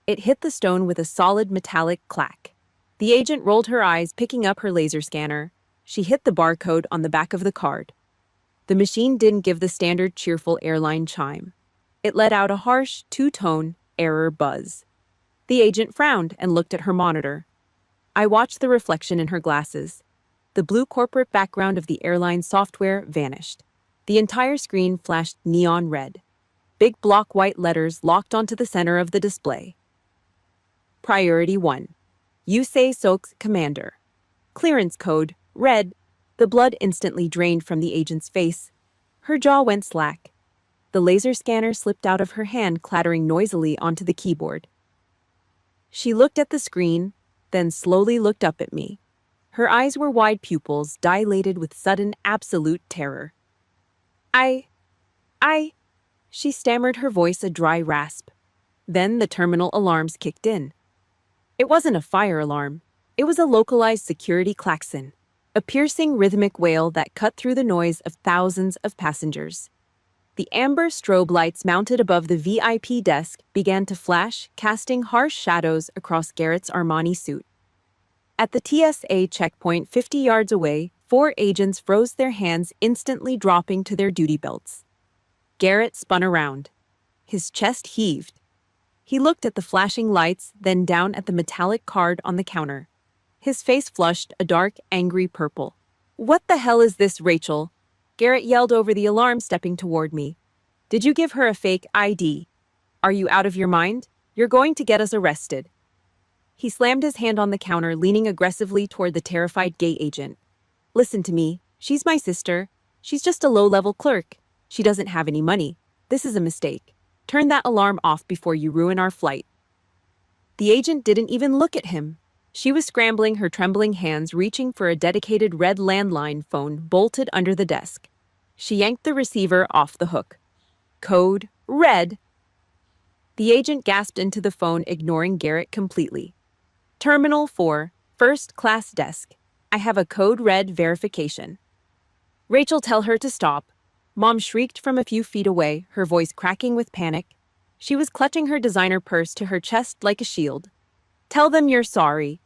Speaker 1: It hit the stone with a solid metallic clack. The agent rolled her eyes, picking up her laser scanner. She hit the barcode on the back of the card. The machine didn't give the standard cheerful airline chime. It let out a harsh, two-tone error buzz. The agent frowned and looked at her monitor. I watched the reflection in her glasses. The blue corporate background of the airline software vanished. The entire screen flashed neon red. Big block white letters locked onto the center of the display. Priority 1. Yusei Soks, Commander. Clearance code, red. The blood instantly drained from the agent's face. Her jaw went slack. The laser scanner slipped out of her hand, clattering noisily onto the keyboard. She looked at the screen, then slowly looked up at me. Her eyes were wide pupils, dilated with sudden, absolute terror. I, she stammered, her voice a dry rasp. Then the terminal alarms kicked in. It wasn't a fire alarm. It was a localized security klaxon, a piercing rhythmic wail that cut through the noise of thousands of passengers. The amber strobe lights mounted above the VIP desk began to flash, casting harsh shadows across Garrett's Armani suit. At the TSA checkpoint 50 yards away, 4 agents froze their hands, instantly dropping to their duty belts. Garrett spun around. His chest heaved. He looked at the flashing lights, then down at the metallic card on the counter. His face flushed a dark, angry purple. "What the hell is this, Rachel?" Garrett yelled over the alarm, stepping toward me. "Did you give her a fake ID? Are you out of your mind? You're going to get us arrested." He slammed his hand on the counter, leaning aggressively toward the terrified gate agent. "Listen to me. She's my sister. She's just a low-level clerk. She doesn't have any money. This is a mistake." Turn that alarm off before you ruin our flight." The agent didn't even look at him. She was scrambling, her trembling hands reaching for a dedicated red landline phone bolted under the desk. She yanked the receiver off the hook. Code red. The agent gasped into the phone, ignoring Garrett completely. "Terminal 4, first class desk. I have a code red verification." "Rachel, tell her to stop." Mom shrieked from a few feet away, her voice cracking with panic. She was clutching her designer purse to her chest like a shield. "Tell them you're sorry."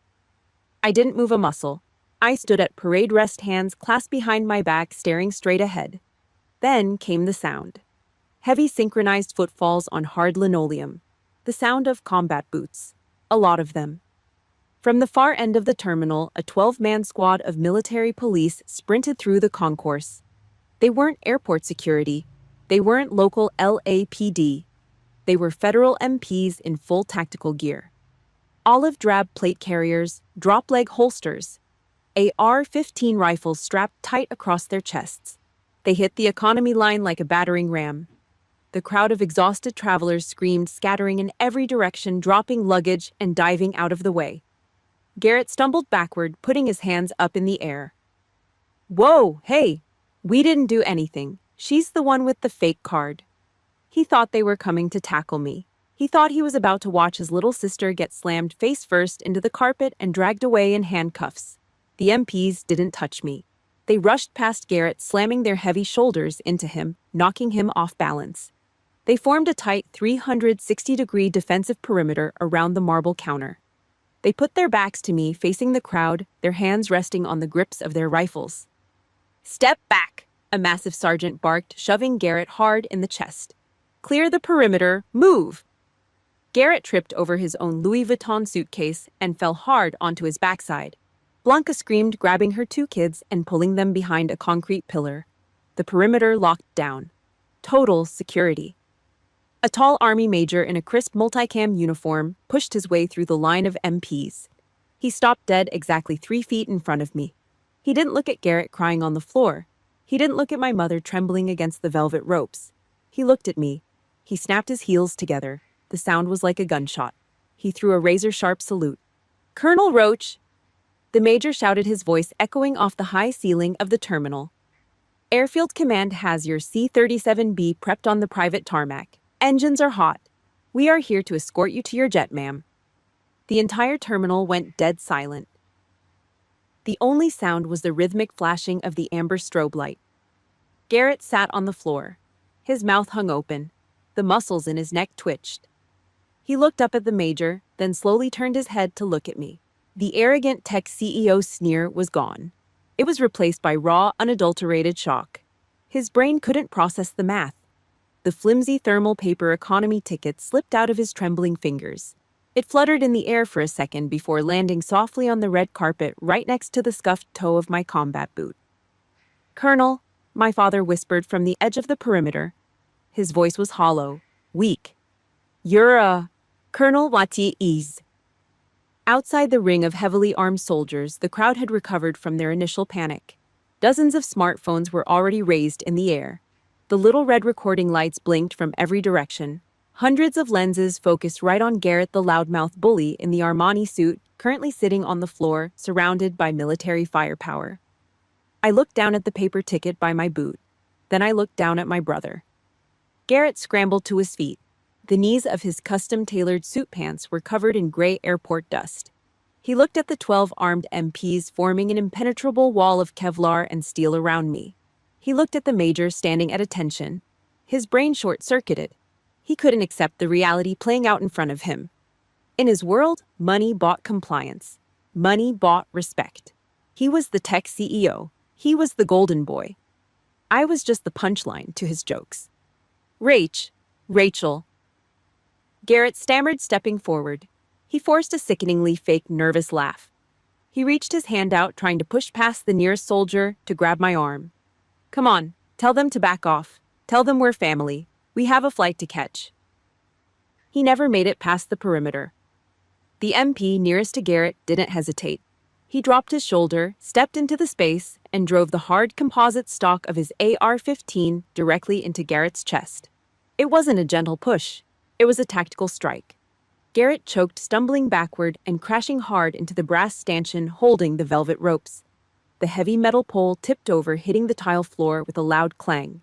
Speaker 1: I didn't move a muscle. I stood at parade rest, hands clasped behind my back, staring straight ahead. Then came the sound. Heavy synchronized footfalls on hard linoleum. The sound of combat boots. A lot of them. From the far end of the terminal, a 12-man squad of military police sprinted through the concourse. They weren't airport security. They weren't local LAPD. They were federal MPs in full tactical gear. Olive drab plate carriers, drop-leg holsters, AR-15 rifles strapped tight across their chests. They hit the economy line like a battering ram. The crowd of exhausted travelers screamed, scattering in every direction, dropping luggage and diving out of the way. Garrett stumbled backward, putting his hands up in the air. "Whoa, hey! We didn't do anything. She's the one with the fake card." He thought they were coming to tackle me. He thought he was about to watch his little sister get slammed face first into the carpet and dragged away in handcuffs. The MPs didn't touch me. They rushed past Garrett, slamming their heavy shoulders into him, knocking him off balance. They formed a tight 360-degree defensive perimeter around the marble counter. They put their backs to me, facing the crowd, their hands resting on the grips of their rifles. "Step back," a massive sergeant barked, shoving Garrett hard in the chest. "Clear the perimeter, move!" Garrett tripped over his own Louis Vuitton suitcase and fell hard onto his backside. Blanca screamed, grabbing her 2 kids and pulling them behind a concrete pillar. The perimeter locked down. Total security. A tall army major in a crisp multicam uniform pushed his way through the line of MPs. He stopped dead exactly 3 feet in front of me. He didn't look at Garrett crying on the floor. He didn't look at my mother trembling against the velvet ropes. He looked at me. He snapped his heels together. The sound was like a gunshot. He threw a razor-sharp salute. "Colonel Roach!" The major shouted, his voice echoing off the high ceiling of the terminal. "Airfield Command has your C-37B prepped on the private tarmac. Engines are hot. We are here to escort you to your jet, ma'am." The entire terminal went dead silent. The only sound was the rhythmic flashing of the amber strobe light. Garrett sat on the floor. His mouth hung open. The muscles in his neck twitched. He looked up at the major, then slowly turned his head to look at me. The arrogant tech CEO sneer was gone. It was replaced by raw, unadulterated shock. His brain couldn't process the math. The flimsy thermal paper economy ticket slipped out of his trembling fingers. It fluttered in the air for a second before landing softly on the red carpet right next to the scuffed toe of my combat boot. "Colonel," my father whispered from the edge of the perimeter. His voice was hollow, weak. "You're Colonel Wati is." Outside the ring of heavily armed soldiers, the crowd had recovered from their initial panic. Dozens of smartphones were already raised in the air. The little red recording lights blinked from every direction. Hundreds of lenses focused right on Garrett, the loudmouth bully in the Armani suit, currently sitting on the floor, surrounded by military firepower. I looked down at the paper ticket by my boot. Then I looked down at my brother. Garrett scrambled to his feet. The knees of his custom-tailored suit pants were covered in gray airport dust. He looked at the 12 armed MPs forming an impenetrable wall of Kevlar and steel around me. He looked at the major standing at attention. His brain short-circuited. He couldn't accept the reality playing out in front of him. In his world, money bought compliance. Money bought respect. He was the tech CEO. He was the golden boy. I was just the punchline to his jokes. Rachel. Garrett stammered, stepping forward. He forced a sickeningly fake, nervous laugh. He reached his hand out, trying to push past the nearest soldier to grab my arm. "Come on, tell them to back off. Tell them we're family. We have a flight to catch." He never made it past the perimeter. The MP nearest to Garrett didn't hesitate. He dropped his shoulder, stepped into the space, and drove the hard composite stock of his AR-15 directly into Garrett's chest. It wasn't a gentle push. It was a tactical strike. Garrett choked, stumbling backward and crashing hard into the brass stanchion holding the velvet ropes. The heavy metal pole tipped over, hitting the tile floor with a loud clang.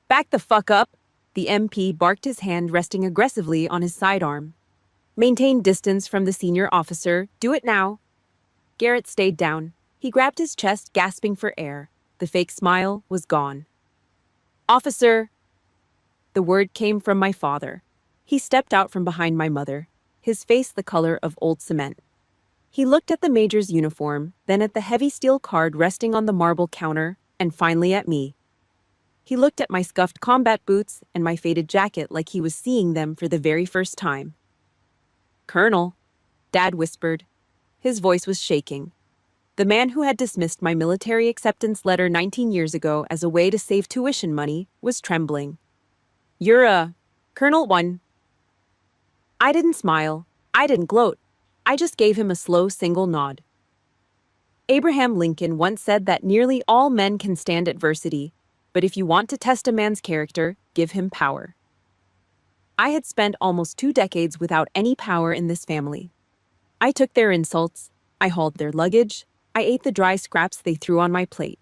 Speaker 1: "Back the fuck up!" The MP barked, his hand resting aggressively on his sidearm. "Maintain distance from the senior officer. Do it now." Garrett stayed down. He grabbed his chest, gasping for air. The fake smile was gone. "Officer!" The word came from my father. He stepped out from behind my mother, his face the color of old cement. He looked at the major's uniform, then at the heavy steel card resting on the marble counter, and finally at me. He looked at my scuffed combat boots and my faded jacket like he was seeing them for the very first time. "Colonel," Dad whispered. His voice was shaking. The man who had dismissed my military acceptance letter 19 years ago as a way to save tuition money was trembling. "You're Colonel 1. I didn't smile. I didn't gloat. I just gave him a slow single nod. Abraham Lincoln once said that nearly all men can stand adversity, but if you want to test a man's character, give him power. I had spent almost 2 decades without any power in this family. I took their insults, I hauled their luggage, I ate the dry scraps they threw on my plate.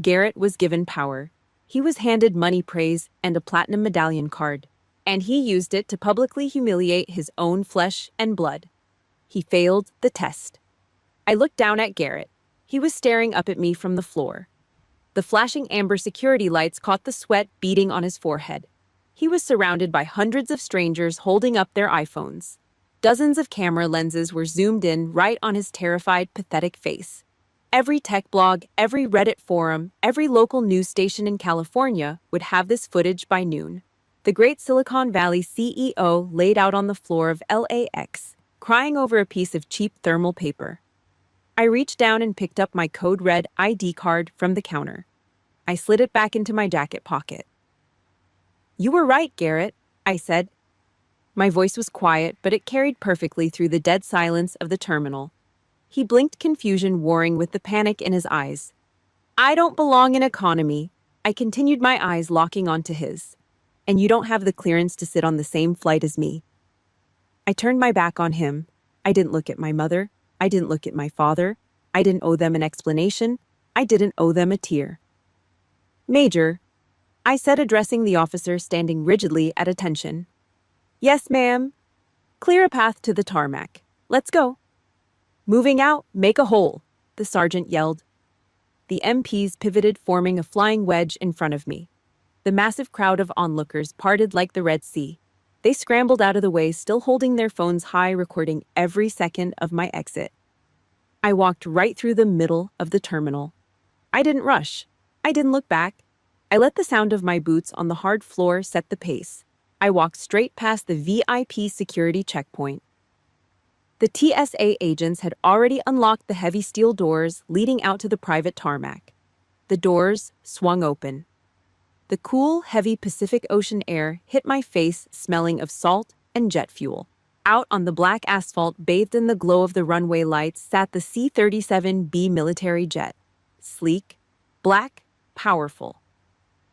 Speaker 1: Garrett was given power. He was handed money, praise, and a platinum medallion card, and he used it to publicly humiliate his own flesh and blood. He failed the test. I looked down at Garrett. He was staring up at me from the floor. The flashing amber security lights caught the sweat beading on his forehead. He was surrounded by hundreds of strangers holding up their iPhones. Dozens of camera lenses were zoomed in right on his terrified, pathetic face. Every tech blog, every Reddit forum, every local news station in California would have this footage by noon. The great Silicon Valley CEO laid out on the floor of LAX, crying over a piece of cheap thermal paper. I reached down and picked up my code-red ID card from the counter. I slid it back into my jacket pocket. "You were right, Garrett," I said. My voice was quiet, but it carried perfectly through the dead silence of the terminal. He blinked, confusion warring with the panic in his eyes. "I don't belong in economy," I continued, my eyes locking onto his. "And you don't have the clearance to sit on the same flight as me." I turned my back on him. I didn't look at my mother. I didn't look at my father. I didn't owe them an explanation. I didn't owe them a tear. "Major," I said, addressing the officer standing rigidly at attention. "Yes, ma'am." "Clear a path to the tarmac. Let's go." "Moving out, make a hole," the sergeant yelled. The MPs pivoted, forming a flying wedge in front of me. The massive crowd of onlookers parted like the Red Sea. They scrambled out of the way, still holding their phones high, recording every second of my exit. I walked right through the middle of the terminal. I didn't rush. I didn't look back. I let the sound of my boots on the hard floor set the pace. I walked straight past the VIP security checkpoint. The TSA agents had already unlocked the heavy steel doors leading out to the private tarmac. The doors swung open. The cool, heavy Pacific Ocean air hit my face, smelling of salt and jet fuel. Out on the black asphalt, bathed in the glow of the runway lights, sat the C-37B military jet. Sleek, black, powerful.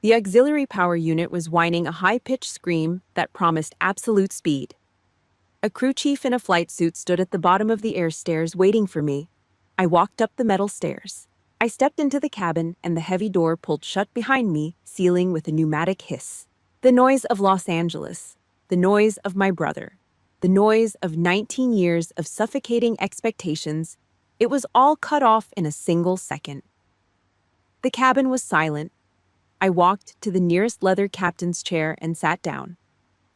Speaker 1: The auxiliary power unit was whining a high-pitched scream that promised absolute speed. A crew chief in a flight suit stood at the bottom of the air stairs waiting for me. I walked up the metal stairs. I stepped into the cabin and the heavy door pulled shut behind me, sealing with a pneumatic hiss. The noise of Los Angeles. The noise of my brother. The noise of 19 years of suffocating expectations. It was all cut off in a single second. The cabin was silent. I walked to the nearest leather captain's chair and sat down.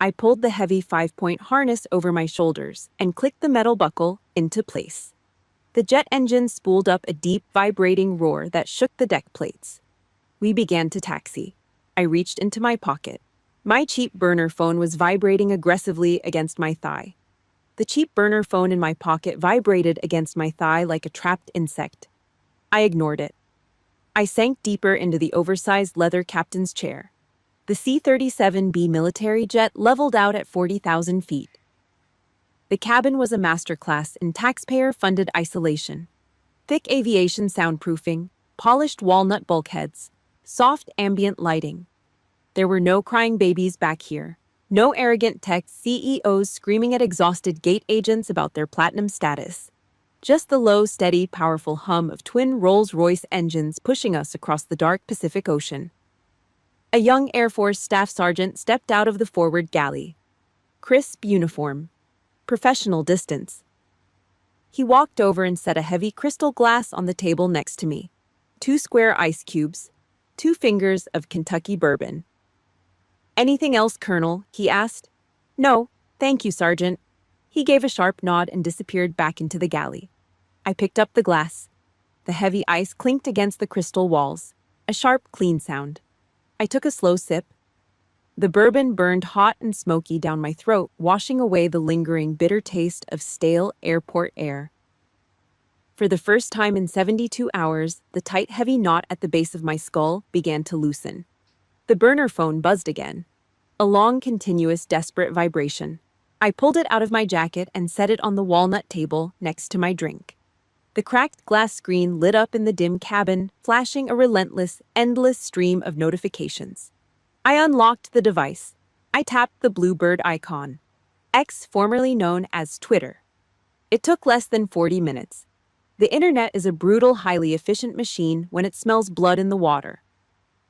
Speaker 1: I pulled the heavy 5-point harness over my shoulders and clicked the metal buckle into place. The jet engine spooled up a deep, vibrating roar that shook the deck plates. We began to taxi. I reached into my pocket. My cheap burner phone was vibrating aggressively against my thigh. The cheap burner phone in my pocket vibrated against my thigh like a trapped insect. I ignored it. I sank deeper into the oversized leather captain's chair. The C-37B military jet leveled out at 40,000 feet. The cabin was a masterclass in taxpayer-funded isolation. Thick aviation soundproofing, polished walnut bulkheads, soft ambient lighting. There were no crying babies back here. No arrogant tech CEOs screaming at exhausted gate agents about their platinum status. Just the low, steady, powerful hum of twin Rolls-Royce engines pushing us across the dark Pacific Ocean. A young Air Force staff sergeant stepped out of the forward galley. Crisp uniform. Professional distance. He walked over and set a heavy crystal glass on the table next to me. 2 square ice cubes. 2 fingers of Kentucky bourbon. "Anything else, Colonel?" he asked. "No, thank you, Sergeant." He gave a sharp nod and disappeared back into the galley. I picked up the glass. The heavy ice clinked against the crystal walls. A sharp, clean sound. I took a slow sip. The bourbon burned hot and smoky down my throat, washing away the lingering bitter taste of stale airport air. For the first time in 72 hours, the tight, heavy knot at the base of my skull began to loosen. The burner phone buzzed again. A long, continuous, desperate vibration. I pulled it out of my jacket and set it on the walnut table next to my drink. The cracked glass screen lit up in the dim cabin, flashing a relentless, endless stream of notifications. I unlocked the device. I tapped the blue bird icon. X, formerly known as Twitter. It took less than 40 minutes. The internet is a brutal, highly efficient machine when it smells blood in the water.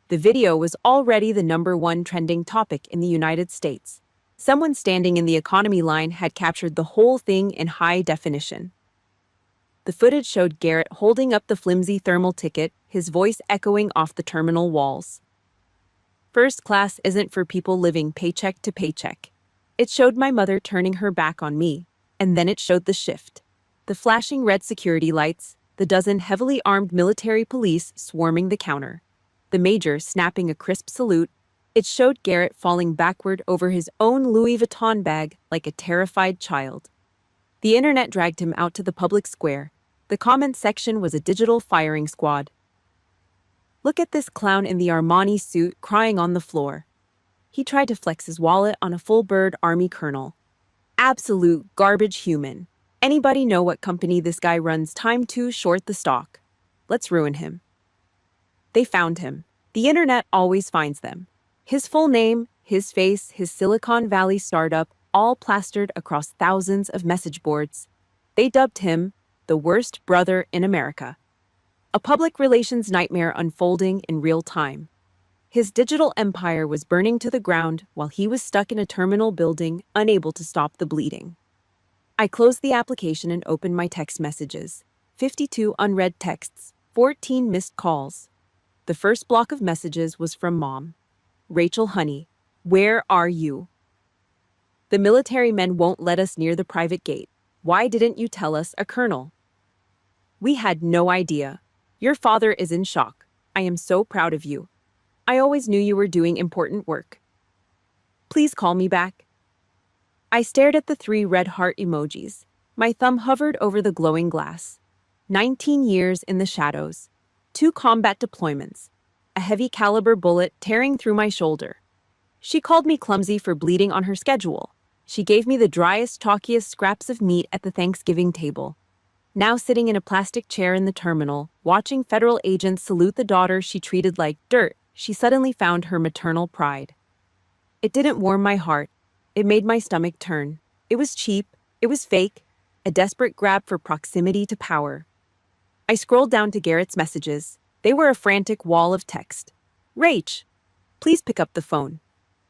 Speaker 1: The video was already the #1 trending topic in the United States. Someone standing in the economy line had captured the whole thing in high definition. The footage showed Garrett holding up the flimsy thermal ticket, his voice echoing off the terminal walls. First class isn't for people living paycheck to paycheck. It showed my mother turning her back on me, and then it showed the shift. The flashing red security lights, the dozen heavily armed military police swarming the counter. The major snapping a crisp salute. It showed Garrett falling backward over his own Louis Vuitton bag like a terrified child. The internet dragged him out to the public square. The comments section was a digital firing squad. "Look at this clown in the Armani suit crying on the floor." He tried to flex his wallet on a full-bird army colonel. "Absolute garbage human. Anybody know what company this guy runs? Time to short the stock. Let's ruin him." They found him. The internet always finds them. His full name, his face, his Silicon Valley startup, all plastered across thousands of message boards. They dubbed him the worst brother in America. A public relations nightmare unfolding in real time. His digital empire was burning to the ground while he was stuck in a terminal building, unable to stop the bleeding. I closed the application and opened my text messages. 52 unread texts, 14 missed calls. The first block of messages was from Mom. "Rachel, honey, where are you? The military men won't let us near the private gate. Why didn't you tell us, a colonel? We had no idea. Your father is in shock. I am so proud of you. I always knew you were doing important work. Please call me back." I stared at the 3 red heart emojis. My thumb hovered over the glowing glass. 19 years in the shadows. 2 combat deployments. A heavy caliber bullet tearing through my shoulder. She called me clumsy for bleeding on her schedule. She gave me the driest, chalkiest scraps of meat at the Thanksgiving table. Now sitting in a plastic chair in the terminal, watching federal agents salute the daughter she treated like dirt, she suddenly found her maternal pride. It didn't warm my heart. It made my stomach turn. It was cheap. It was fake. A desperate grab for proximity to power. I scrolled down to Garrett's messages. They were a frantic wall of text. "Rach, please pick up the phone.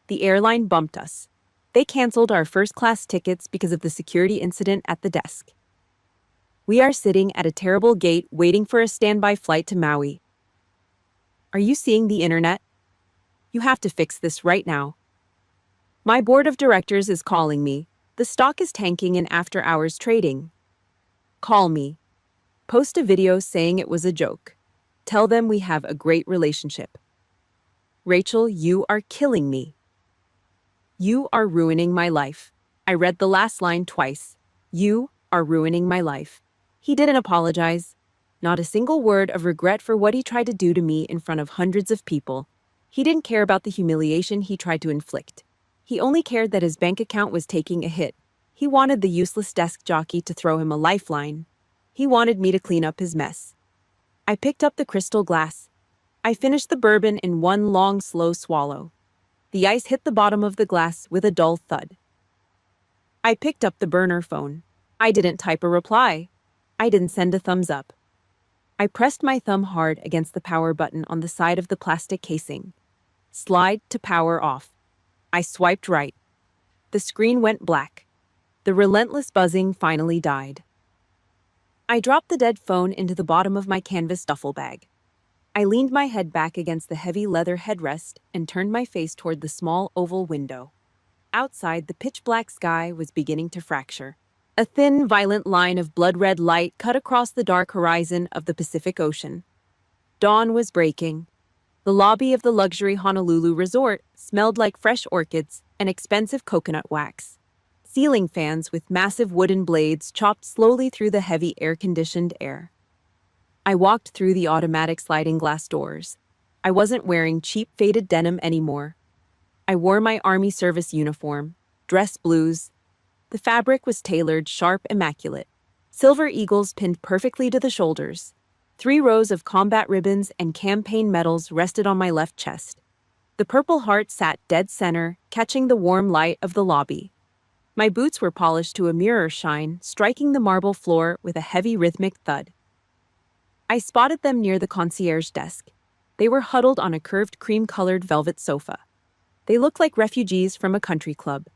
Speaker 1: The airline bumped us. They canceled our first-class tickets because of the security incident at the desk. We are sitting at a terrible gate waiting for a standby flight to Maui. Are you seeing the internet? You have to fix this right now. My board of directors is calling me. The stock is tanking in after-hours trading. Call me. Post a video saying it was a joke. Tell them we have a great relationship. Rachel, you are killing me. You are ruining my life." I read the last line twice. You are ruining my life. He didn't apologize. Not a single word of regret for what he tried to do to me in front of hundreds of people. He didn't care about the humiliation he tried to inflict. He only cared that his bank account was taking a hit. He wanted the useless desk jockey to throw him a lifeline. He wanted me to clean up his mess. I picked up the crystal glass. I finished the bourbon in one long, slow swallow. The ice hit the bottom of the glass with a dull thud. I picked up the burner phone. I didn't type a reply. I didn't send a thumbs up. I pressed my thumb hard against the power button on the side of the plastic casing. Slide to power off. I swiped right. The screen went black. The relentless buzzing finally died. I dropped the dead phone into the bottom of my canvas duffel bag. I leaned my head back against the heavy leather headrest and turned my face toward the small oval window. Outside, the pitch-black sky was beginning to fracture. A thin, violent line of blood-red light cut across the dark horizon of the Pacific Ocean. Dawn was breaking. The lobby of the luxury Honolulu resort smelled like fresh orchids and expensive coconut wax. Ceiling fans with massive wooden blades chopped slowly through the heavy air-conditioned air. I walked through the automatic sliding glass doors. I wasn't wearing cheap faded denim anymore. I wore my Army service uniform, dress blues. The fabric was tailored, sharp, immaculate. Silver eagles pinned perfectly to the shoulders. 3 rows of combat ribbons and campaign medals rested on my left chest. The Purple Heart sat dead center, catching the warm light of the lobby. My boots were polished to a mirror shine, striking the marble floor with a heavy rhythmic thud. I spotted them near the concierge desk. They were huddled on a curved cream-colored velvet sofa. They looked like refugees from a country club.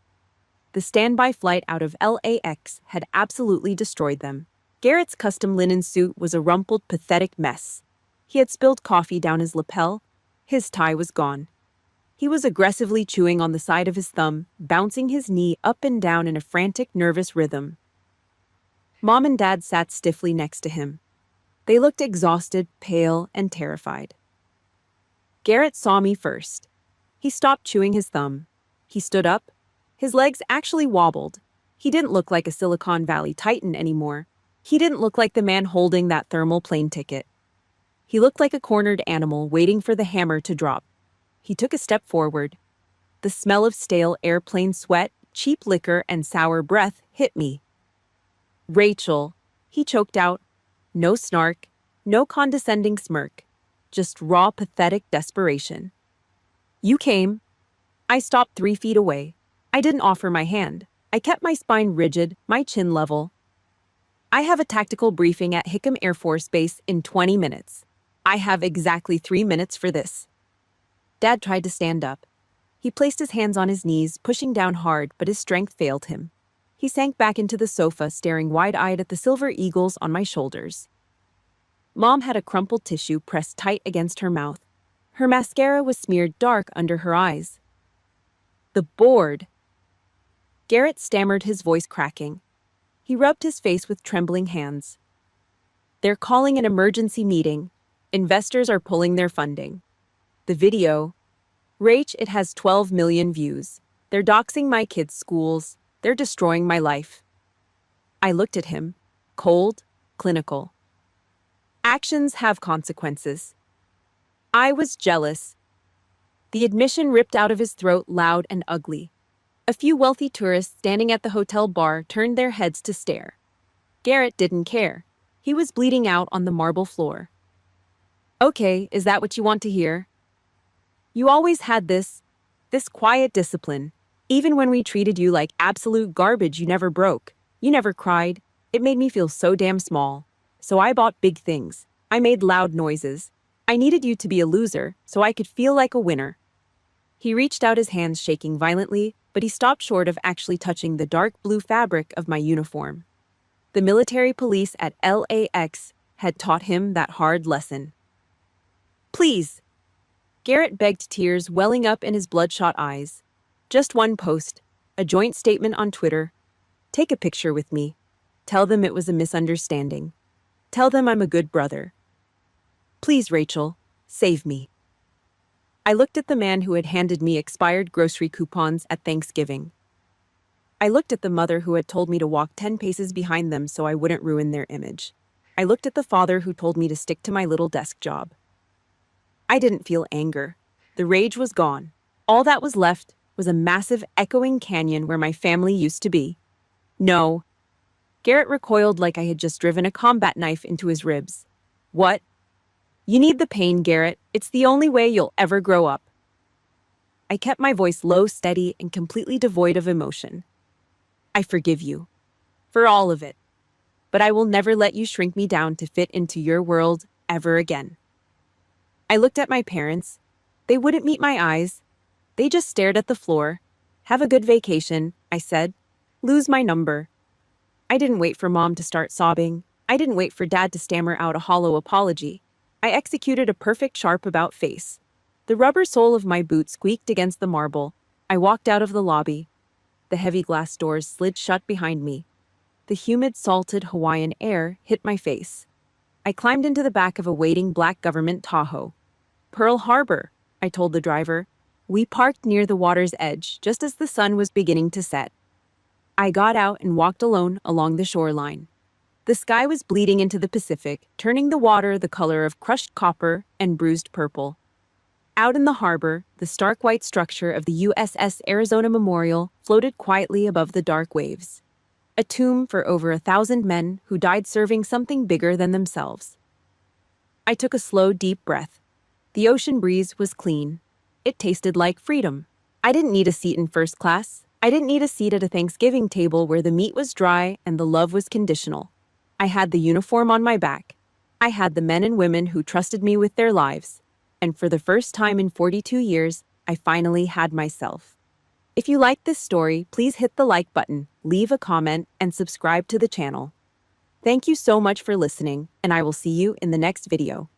Speaker 1: The standby flight out of LAX had absolutely destroyed them. Garrett's custom linen suit was a rumpled, pathetic mess. He had spilled coffee down his lapel. His tie was gone. He was aggressively chewing on the side of his thumb, bouncing his knee up and down in a frantic, nervous rhythm. Mom and Dad sat stiffly next to him. They looked exhausted, pale, and terrified. Garrett saw me first. He stopped chewing his thumb. He stood up. His legs actually wobbled. He didn't look like a Silicon Valley titan anymore. He didn't look like the man holding that thermal plane ticket. He looked like a cornered animal waiting for the hammer to drop. He took a step forward. The smell of stale airplane sweat, cheap liquor, and sour breath hit me. "Rachel," he choked out. No snark, no condescending smirk, just raw, pathetic desperation. "You came." I stopped 3 feet away. I didn't offer my hand. I kept my spine rigid, my chin level. "I have a tactical briefing at Hickam Air Force Base in 20 minutes. I have exactly 3 minutes for this." Dad tried to stand up. He placed his hands on his knees, pushing down hard, but his strength failed him. He sank back into the sofa, staring wide-eyed at the silver eagles on my shoulders. Mom had a crumpled tissue pressed tight against her mouth. Her mascara was smeared dark under her eyes. "The board." Garrett stammered, his voice cracking. He rubbed his face with trembling hands. "They're calling an emergency meeting. Investors are pulling their funding. The video. Rach, it has 12 million views. They're doxing my kids' schools. They're destroying my life." I looked at him, cold, clinical. Actions have consequences. I was jealous. The admission ripped out of his throat, loud and ugly. A few wealthy tourists standing at the hotel bar turned their heads to stare. Garrett didn't care. He was bleeding out on the marble floor. "Okay, is that what you want to hear? You always had this quiet discipline. Even when we treated you like absolute garbage, you never broke. You never cried. It made me feel so damn small. So I bought big things. I made loud noises. I needed you to be a loser, so I could feel like a winner." He reached out his hands, shaking violently, but he stopped short of actually touching the dark blue fabric of my uniform. The military police at LAX had taught him that hard lesson. "Please." Garrett begged, tears welling up in his bloodshot eyes. "Just one post, a joint statement on Twitter. Take a picture with me. Tell them it was a misunderstanding. Tell them I'm a good brother. Please, Rachel, save me." I looked at the man who had handed me expired grocery coupons at Thanksgiving. I looked at the mother who had told me to walk 10 paces behind them so I wouldn't ruin their image. I looked at the father who told me to stick to my little desk job. I didn't feel anger. The rage was gone. All that was left was a massive, echoing canyon where my family used to be. "No." Garrett recoiled like I had just driven a combat knife into his ribs. "What?" "You need the pain, Garrett. It's the only way you'll ever grow up." I kept my voice low, steady, and completely devoid of emotion. I forgive you. For all of it. But I will never let you shrink me down to fit into your world ever again. I looked at my parents. They wouldn't meet my eyes. They just stared at the floor. Have a good vacation, I said. Lose my number. I didn't wait for Mom to start sobbing. I didn't wait for Dad to stammer out a hollow apology. I executed a perfect sharp about face. The rubber sole of my boot squeaked against the marble. I walked out of the lobby. The heavy glass doors slid shut behind me. The humid, salted Hawaiian air hit my face. I climbed into the back of a waiting black government Tahoe. Pearl Harbor, I told the driver. We parked near the water's edge, just as the sun was beginning to set. I got out and walked alone along the shoreline. The sky was bleeding into the Pacific, turning the water the color of crushed copper and bruised purple. Out in the harbor, the stark white structure of the USS Arizona Memorial floated quietly above the dark waves. A tomb for over 1,000 men who died serving something bigger than themselves. I took a slow, deep breath. The ocean breeze was clean. It tasted like freedom. I didn't need a seat in first class. I didn't need a seat at a Thanksgiving table where the meat was dry and the love was conditional. I had the uniform on my back. I had the men and women who trusted me with their lives. And for the first time in 42 years, I finally had myself. If you liked this story, please hit the like button, leave a comment, and subscribe to the channel. Thank you so much for listening, and I will see you in the next video.